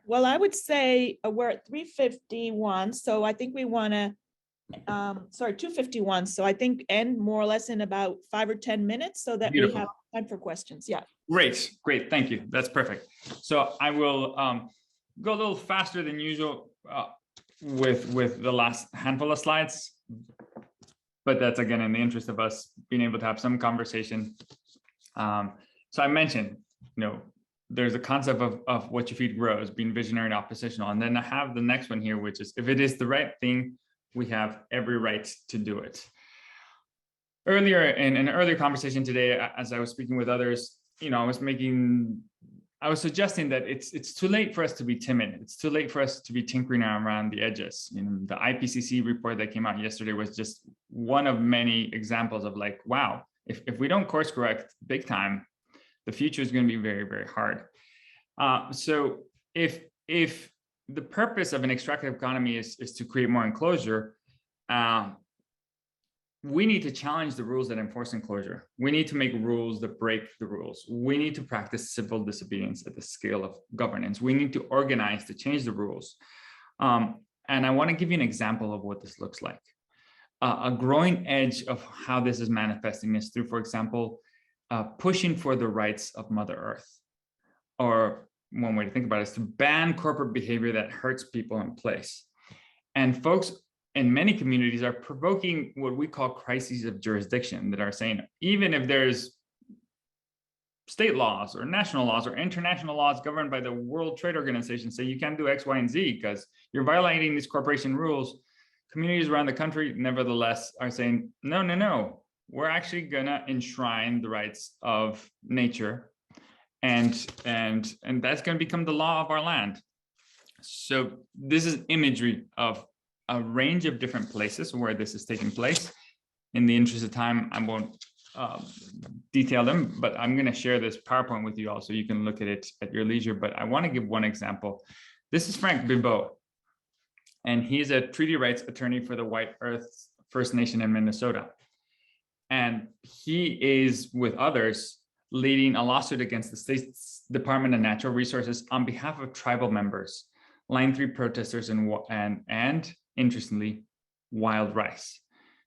A: Well, I would say we're at 3:51. So I think we want to, 2:51. So I think end more or less in about 5 or 10 minutes so that Beautiful. We have time for questions. Yeah.
B: Great. Thank you. That's perfect. So I will go a little faster than usual with the last handful of slides, but that's again in the interest of us being able to have some conversation. So I mentioned, there's a concept of what you feed grows, being visionary and oppositional, and then I have the next one here, which is if it is the right thing, we have every right to do it. Earlier in an earlier conversation today, as I was speaking with others, I was suggesting that it's too late for us to be timid. It's too late for us to be tinkering around the edges. The IPCC report that came out yesterday was just one of many examples of like, wow, if we don't course correct big time, the future is going to be very, very hard. So if the purpose of an extractive economy is to create more enclosure, we need to challenge the rules that enforce enclosure. We need to make rules that break the rules. We need to practice civil disobedience at the scale of governance. We need to organize to change the rules. And I want to give you an example of what this looks like. A growing edge of how this is manifesting is through, for example, pushing for the rights of Mother Earth. Or one way to think about it is to ban corporate behavior that hurts people in place. And folks in many communities are provoking what we call crises of jurisdiction, that are saying, even if there's state laws or national laws or international laws governed by the World Trade Organization say you can't do X, Y, and Z because you're violating these corporation rules, communities around the country nevertheless are saying, no, no, no, we're actually gonna enshrine the rights of nature, and that's gonna become the law of our land. So this is imagery of a range of different places where this is taking place. In the interest of time, I won't detail them, but I'm going to share this PowerPoint with you all so you can look at it at your leisure. But I want to give one example. This is Frank Bimbo, and he's a treaty rights attorney for the White Earth First Nation in Minnesota. And he is, with others, leading a lawsuit against the state's Department of Natural Resources on behalf of tribal members, Line 3 protesters, and interestingly, wild rice.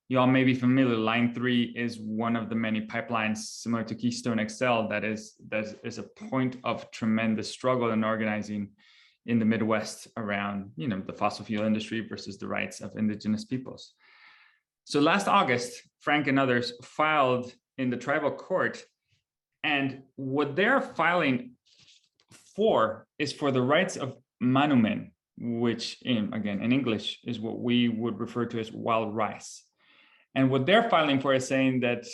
B: You all may be familiar, Line 3 is one of the many pipelines similar to Keystone XL that is a point of tremendous struggle and organizing in the Midwest around, you know, the fossil fuel industry versus the rights of indigenous peoples. So last August, Frank and others filed in the tribal court, and what they're filing for is for the rights of Manumen, which again in English is what we would refer to as wild rice. And what they're filing for is saying that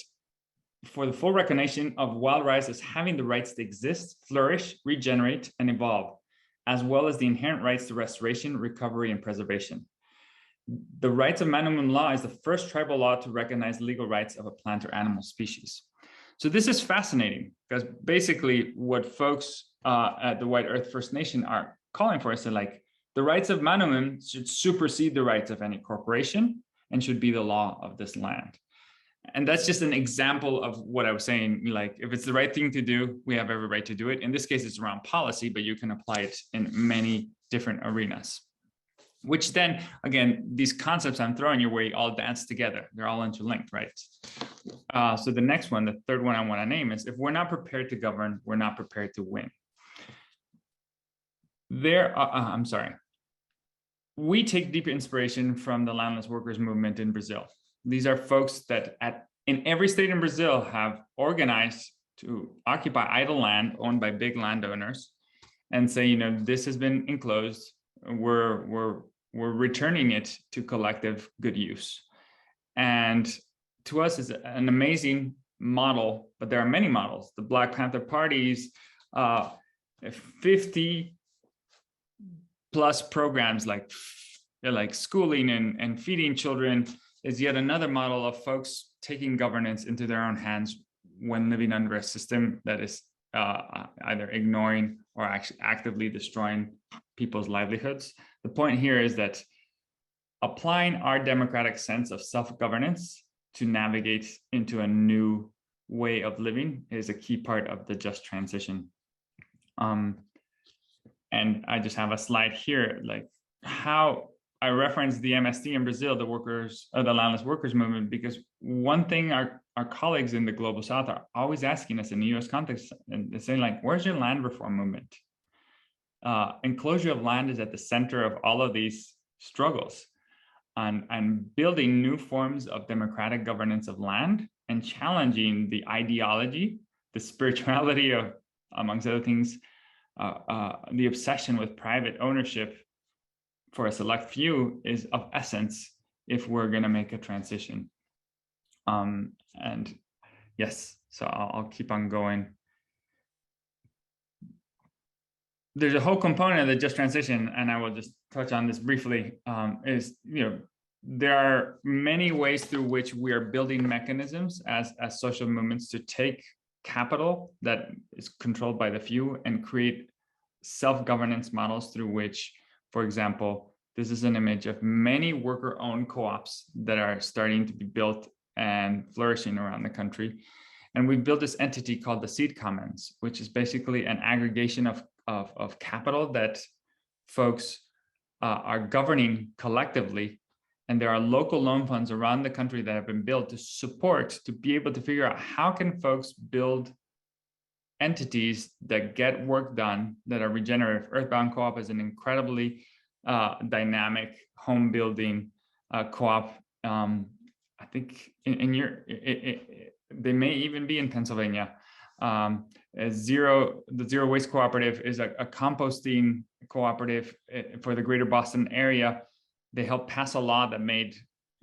B: for the full recognition of wild rice as having the rights to exist, flourish, regenerate, and evolve, as well as the inherent rights to restoration, recovery, and preservation. The rights of Manumen law is the first tribal law to recognize legal rights of a plant or animal species. So this is fascinating because basically what folks at the White Earth First Nation are calling for is that, like, the rights of Manumen should supersede the rights of any corporation and should be the law of this land. And that's just an example of what I was saying. Like, if it's the right thing to do, we have every right to do it. In this case, it's around policy, but you can apply it in many different arenas. Which then, again, these concepts I'm throwing your way all dance together. They're all interlinked, right? So the next one, the third one I want to name is, if we're not prepared to govern, we're not prepared to win. We take deep inspiration from the landless workers movement in Brazil. These are folks that in every state in Brazil have organized to occupy idle land owned by big landowners and say, you know, this has been enclosed. We're returning it to collective good use. And to us, it's an amazing model, but there are many models. The Black Panther Party's 50 plus programs like schooling and feeding children is yet another model of folks taking governance into their own hands when living under a system that is either ignoring or actually actively destroying people's livelihoods. The point here is that applying our democratic sense of self-governance to navigate into a new way of living is a key part of the just transition. And I just have a slide here, like how I referenced the MST in Brazil, the landless workers movement, because one thing our colleagues in the global South are always asking us in the US context, and they're saying, like, where's your land reform movement? Enclosure of land is at the center of all of these struggles, and building new forms of democratic governance of land and challenging the ideology, the spirituality of, amongst other things, the obsession with private ownership for a select few is of essence if we're going to make a transition. And yes, so I'll keep on going. There's a whole component of the just transition, and I will just touch on this briefly, is, you know, there are many ways through which we are building mechanisms as social movements to take capital that is controlled by the few and create self-governance models through which, for example, this is an image of many worker-owned co-ops that are starting to be built and flourishing around the country. And we've built this entity called the Seed Commons, which is basically an aggregation of capital that folks are governing collectively And there are local loan funds around the country that have been built to support, to be able to figure out how can folks build entities that get work done, that are regenerative. Earthbound Co-op is an incredibly dynamic home building co-op. I think they may even be in Pennsylvania. The Zero Waste Cooperative is a composting cooperative for the greater Boston area. They helped pass a law that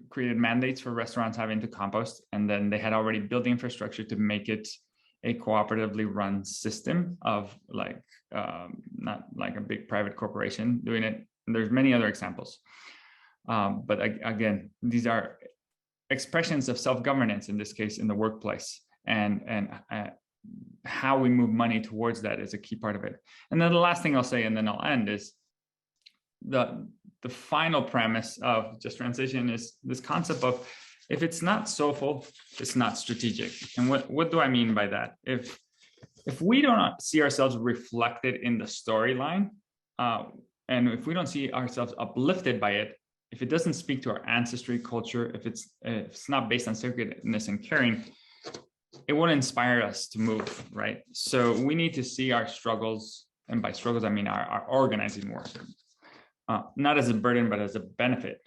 B: created mandates for restaurants having to compost. And then they had already built the infrastructure to make it a cooperatively run system of not like a big private corporation doing it. And there's many other examples. But again, these are expressions of self-governance, in this case, in the workplace. And how we move money towards that is a key part of it. And then the last thing I'll say, and then I'll end, is the final premise of Just Transition is this concept of, if it's not soulful, it's not strategic. And what do I mean by that? If we don't see ourselves reflected in the storyline, and if we don't see ourselves uplifted by it, if it doesn't speak to our ancestry, culture, if it's not based on sacredness and caring, it won't inspire us to move, right? So we need to see our struggles, and by struggles, I mean our organizing work, not as a burden, but as a benefit.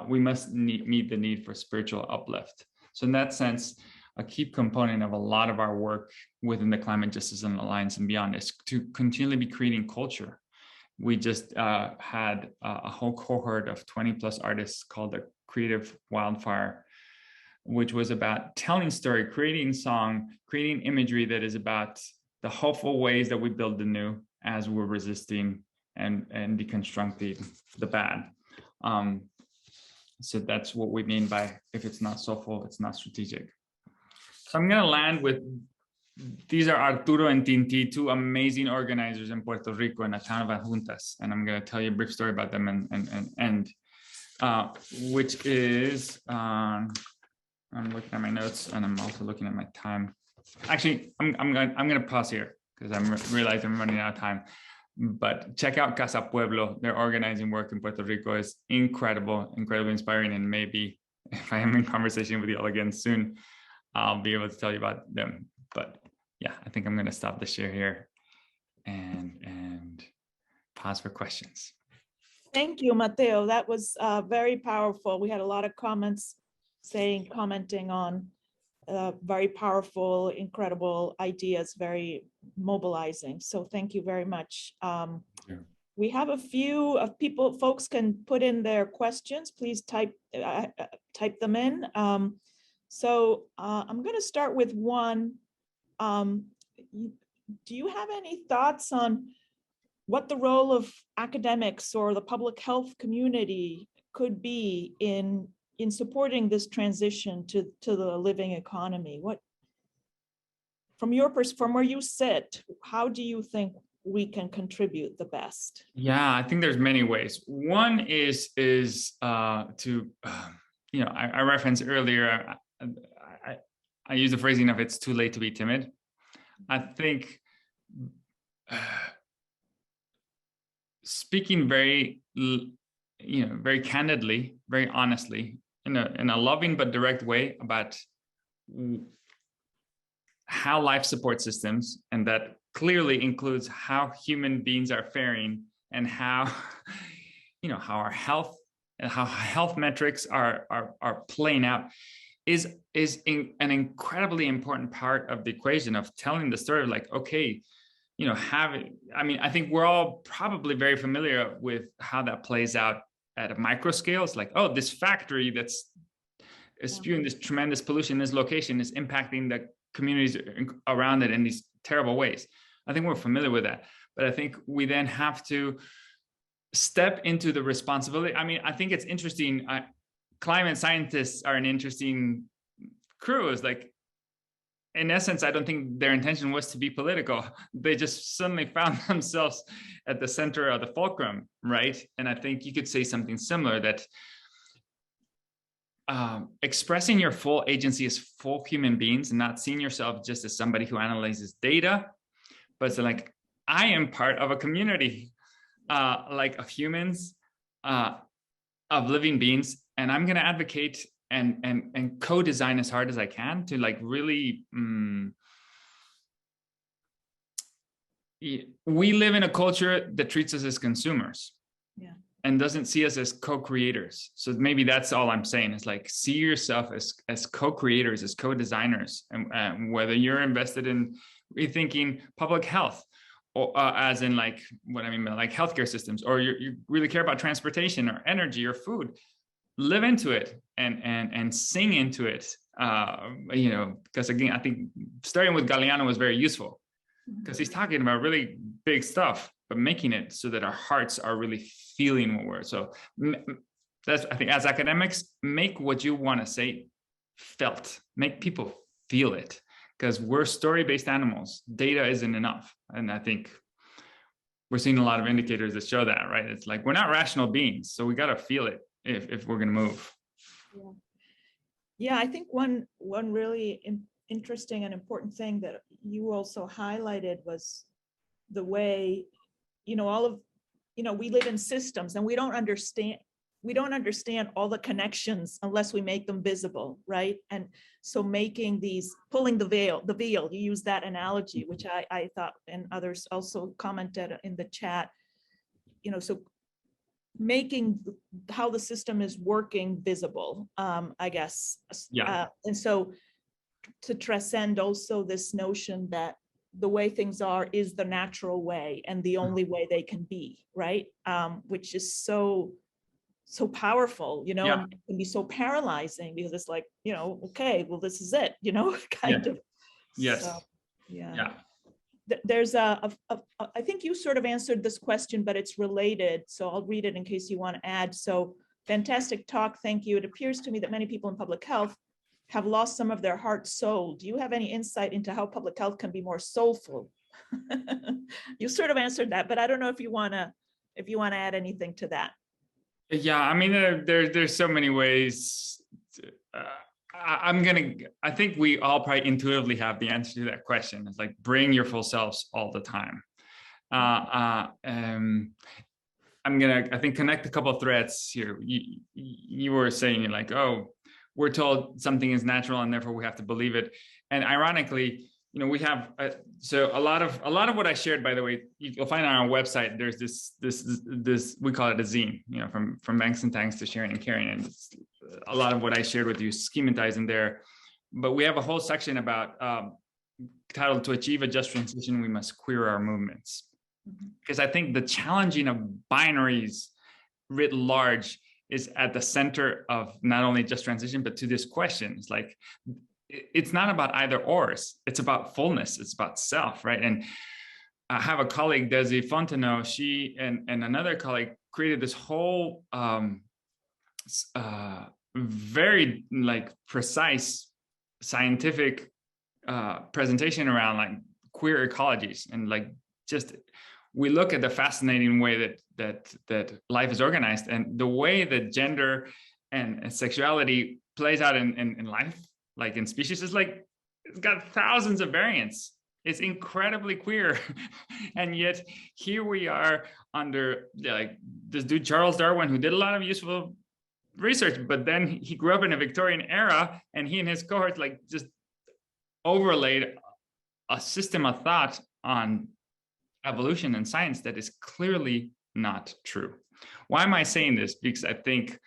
B: We must meet the need for spiritual uplift. So in that sense, a key component of a lot of our work within the Climate Justice Alliance and beyond is to continually be creating culture. We just had a whole cohort of 20 plus artists called the Creative Wildfire, which was about telling story, creating song, creating imagery that is about the hopeful ways that we build the new as we're resisting and deconstructing the bad. So that's what we mean by, if it's not soulful, it's not strategic. So I'm gonna land with, these are Arturo and Tinti, two amazing organizers in Puerto Rico in the town of Adjuntas. And I'm gonna tell you a brief story about them and end, which is, I'm looking at my notes and I'm also looking at my time. Actually, I'm gonna pause here because I'm realizing I'm running out of time. But check out Casa Pueblo. Their organizing work in Puerto Rico is incredible, incredibly inspiring. And maybe if I am in conversation with you all again soon, I'll be able to tell you about them. But yeah, I think I'm going to stop the share here and pause for questions.
A: Thank you, Mateo. That was very powerful. We had a lot of commenting on very powerful, incredible ideas, very mobilizing. So thank you very much. We have a few of folks can put in their questions. Please type them in. So I'm going to start with one. Do you have any thoughts on what the role of academics or the public health community could be in supporting this transition to the living economy? What, from where you sit, how do you think we can contribute the best?
B: Yeah, I think there's many ways. One is to, I referenced earlier, I use the phrasing of it's too late to be timid. I think speaking very candidly, very honestly, in a loving but direct way about how life support systems, and that clearly includes how human beings are faring and how how our health and how health metrics are playing out, is an incredibly important part of the equation of telling the story of like, okay, I think we're all probably very familiar with how that plays out at a micro scale. It's like, oh, this factory that's spewing this tremendous pollution in this location is impacting the communities around it in these terrible ways. I think we're familiar with that. But I think we then have to step into the responsibility. I mean, I think it's interesting. Climate scientists are an interesting crew. It's like, in essence, I don't think their intention was to be political. They just suddenly found themselves at the center of the fulcrum, right? And I think you could say something similar, that expressing your full agency as full human beings and not seeing yourself just as somebody who analyzes data, but it's like, I am part of a community of humans, of living beings, and I'm going to advocate and co-design as hard as I can to like really. We live in a culture that treats us as consumers.
A: Yeah.
B: And doesn't see us as co-creators. So maybe that's all I'm saying is like, see yourself as co-creators, as co-designers, and whether you're invested in rethinking public health, or as in like, what I mean by like healthcare systems, or you really care about transportation or energy or food, live into it and sing into it. You know, because again, I think starting with Galeano was very useful, because he's talking about really big stuff, but making it so that our hearts are really feeling what we're. So that's, I think, as academics, make what you want to say felt, make people feel it, because we're story-based animals. Data isn't enough. And I think we're seeing a lot of indicators that show that, right? It's like, we're not rational beings, so we got to feel it if we're going to move.
A: Yeah, I think one really interesting and important thing that you also highlighted was the way, you know, all of, you know, we live in systems and we don't understand all the connections unless we make them visible, right? And so making these, pulling the veil, you use that analogy, which I thought, and others also commented in the chat, you know, so making how the system is working visible, I guess.
B: Yeah.
A: And so to transcend also this notion that the way things are is the natural way and the only way they can be, right? Which is so powerful, you know,
B: Yeah.
A: and it can be so paralyzing, because it's like, you know, okay, well, this is it, you know, kind of.
B: Yes.
A: So, yeah.
B: Yeah.
A: There's I think you sort of answered this question, but it's related. So I'll read it in case you want to add. So fantastic talk. Thank you. It appears to me that many people in public health have lost some of their heart soul. Do you have any insight into how public health can be more soulful? You sort of answered that, but I don't know if you want to add anything to that.
B: Yeah, I mean, there's so many ways. I think we all probably intuitively have the answer to that question. It's like, bring your full selves all the time. I'm gonna, I think, connect a couple of threads here. You were saying like, oh, we're told something is natural and therefore we have to believe it. And ironically, you know, we have so a lot of what I shared, by the way, you'll find on our website. There's this we call it a zine, you know, from banks and tanks to sharing and caring, and a lot of what I shared with you schematized in there. But we have a whole section about titled "To Achieve a Just Transition, We Must Queer Our Movements," because I think the challenging of binaries writ large is at the center of not only just transition, but to this question. It's like, it's not about either ors, it's about fullness, it's about self, right? And I have a colleague, Desi Fontenot, she and another colleague created this whole very like precise scientific presentation around like queer ecologies, and like just we look at the fascinating way that life is organized, and the way that gender and sexuality plays out in life, like in species, is like, it's got thousands of variants. It's incredibly queer. And yet here we are under like this dude, Charles Darwin, who did a lot of useful research, but then he grew up in a Victorian era, and he and his cohorts like just overlaid a system of thought on evolution and science that is clearly not true. Why am I saying this? Because I think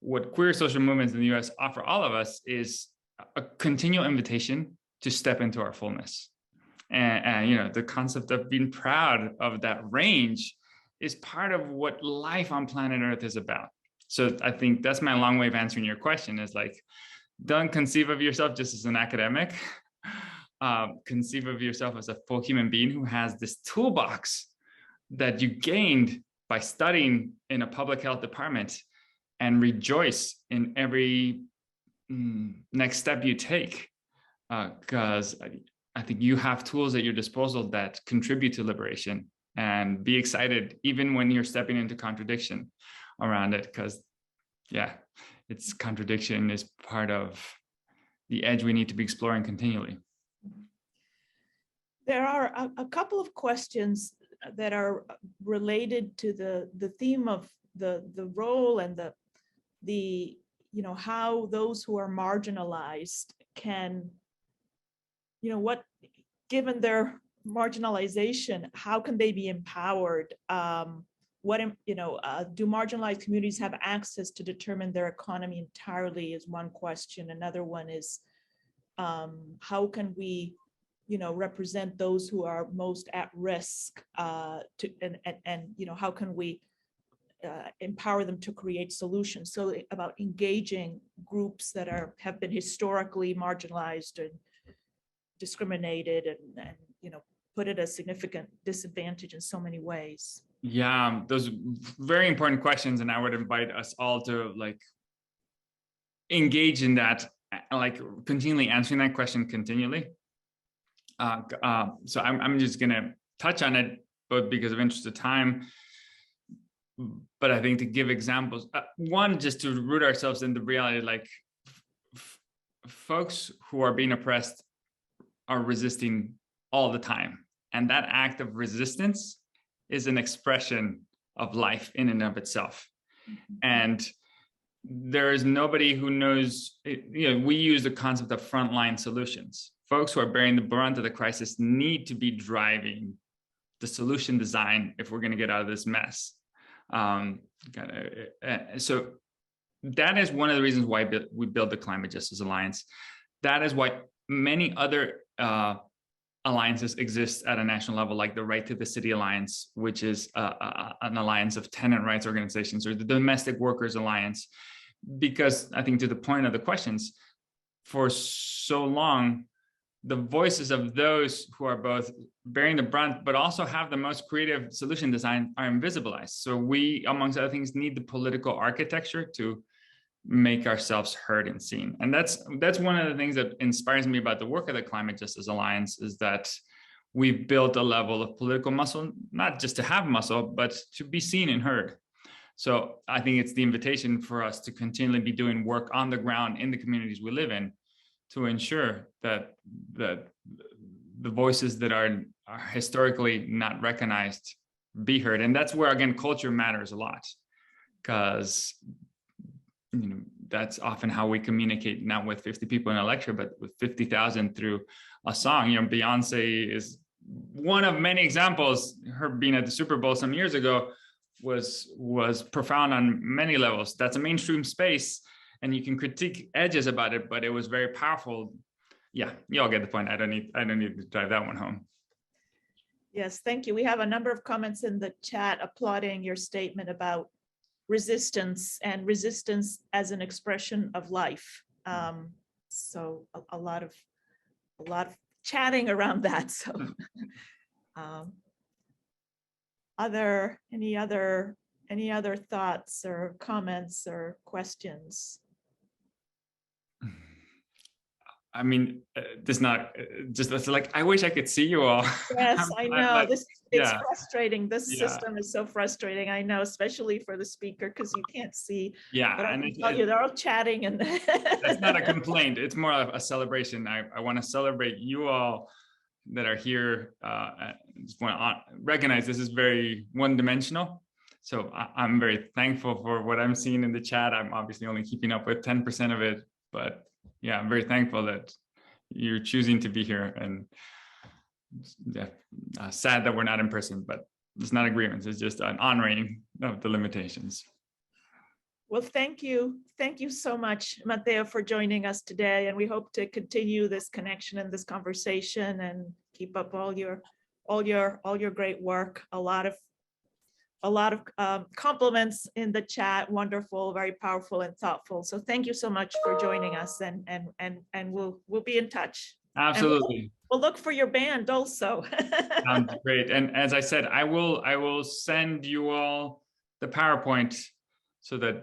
B: what queer social movements in the US offer all of us is a continual invitation to step into our fullness. And you know, the concept of being proud of that range is part of what life on planet Earth is about. So I think that's my long way of answering your question, is like, don't conceive of yourself just as an academic. Conceive of yourself as a full human being who has this toolbox that you gained by studying in a public health department, and rejoice in every next step you take, because I think you have tools at your disposal that contribute to liberation, and be excited even when you're stepping into contradiction around it, because yeah, it's contradiction is part of the edge we need to be exploring continually.
A: There are a couple of questions that are related to the theme of the role and the the, how those who are marginalized can, what, given their marginalization, how can they be empowered? Do marginalized communities have access to determine their economy entirely is one question. Another one is, how can we, represent those who are most at risk, and how can we empower them to create solutions? So about engaging groups that have been historically marginalized and discriminated and put at a significant disadvantage in so many ways.
B: Yeah, those very important questions, and I would invite us all to engage in that, continually answering that question continually. So I'm just gonna touch on it both because of interest of time, but I think to give examples, one, just to root ourselves in the reality, folks who are being oppressed are resisting all the time, and that act of resistance is an expression of life in and of itself. Mm-hmm. And there is nobody who knows, we use the concept of frontline solutions. Folks who are bearing the brunt of the crisis need to be driving the solution design if we're going to get out of this mess. So that is one of the reasons why we built the Climate Justice Alliance. That is why many other alliances exist at a national level, like the Right to the City Alliance, which is an alliance of tenant rights organizations, or the Domestic Workers Alliance, because I think to the point of the questions, for so long, the voices of those who are both bearing the brunt, but also have the most creative solution design are invisibilized. So we, amongst other things, need the political architecture to make ourselves heard and seen. And that's one of the things that inspires me about the work of the Climate Justice Alliance, is that we've built a level of political muscle, not just to have muscle, but to be seen and heard. So I think it's the invitation for us to continually be doing work on the ground in the communities we live in, to ensure that the voices that are historically not recognized be heard. And that's where, again, culture matters a lot, because that's often how we communicate, not with 50 people in a lecture, but with 50,000 through a song. Beyonce is one of many examples. Her being at the Super Bowl some years ago was profound on many levels. That's a mainstream space, and you can critique edges about it, but it was very powerful. Yeah, you all get the point. I don't need to drive that one home.
A: Yes, thank you. We have a number of comments in the chat applauding your statement about resistance and resistance as an expression of life. So a lot of chatting around that. So any other thoughts or comments or questions?
B: I mean, it's like, I wish I could see you all.
A: Yes, I know. It's frustrating. This system is so frustrating. I know, especially for the speaker, because you can't see.
B: Yeah,
A: but I can tell you, they're all chatting, and
B: that's not a complaint. It's more of a celebration. I want to celebrate you all that are here. I just want to recognize this is very one-dimensional. So I'm very thankful for what I'm seeing in the chat. I'm obviously only keeping up with 10% of it, but yeah, I'm very thankful that you're choosing to be here, and sad that we're not in person, but it's not agreements. It's just an honoring of the limitations.
A: Well, thank you. Thank you so much, Mateo, for joining us today. And we hope to continue this connection and this conversation and keep up all your great work. A lot of compliments in the chat. Wonderful, very powerful and thoughtful. So thank you so much for joining us, and we'll be in touch.
B: Absolutely.
A: We'll look for your band also.
B: Sounds great. And as I said, I will send you all the PowerPoint, so that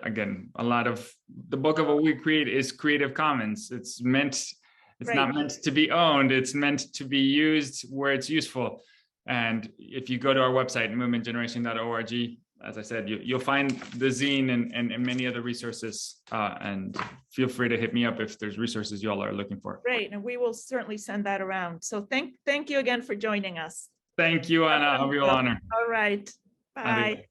B: again, a lot of the bulk of what we create is Creative Commons. It's not meant to be owned. It's meant to be used where it's useful. And if you go to our website, movementgeneration.org, as I said, you'll find the zine and many other resources. And feel free to hit me up if there's resources you all are looking for.
A: Great, and we will certainly send that around. So thank you again for joining us.
B: Thank you, Anna. A real honor.
A: All right. Bye.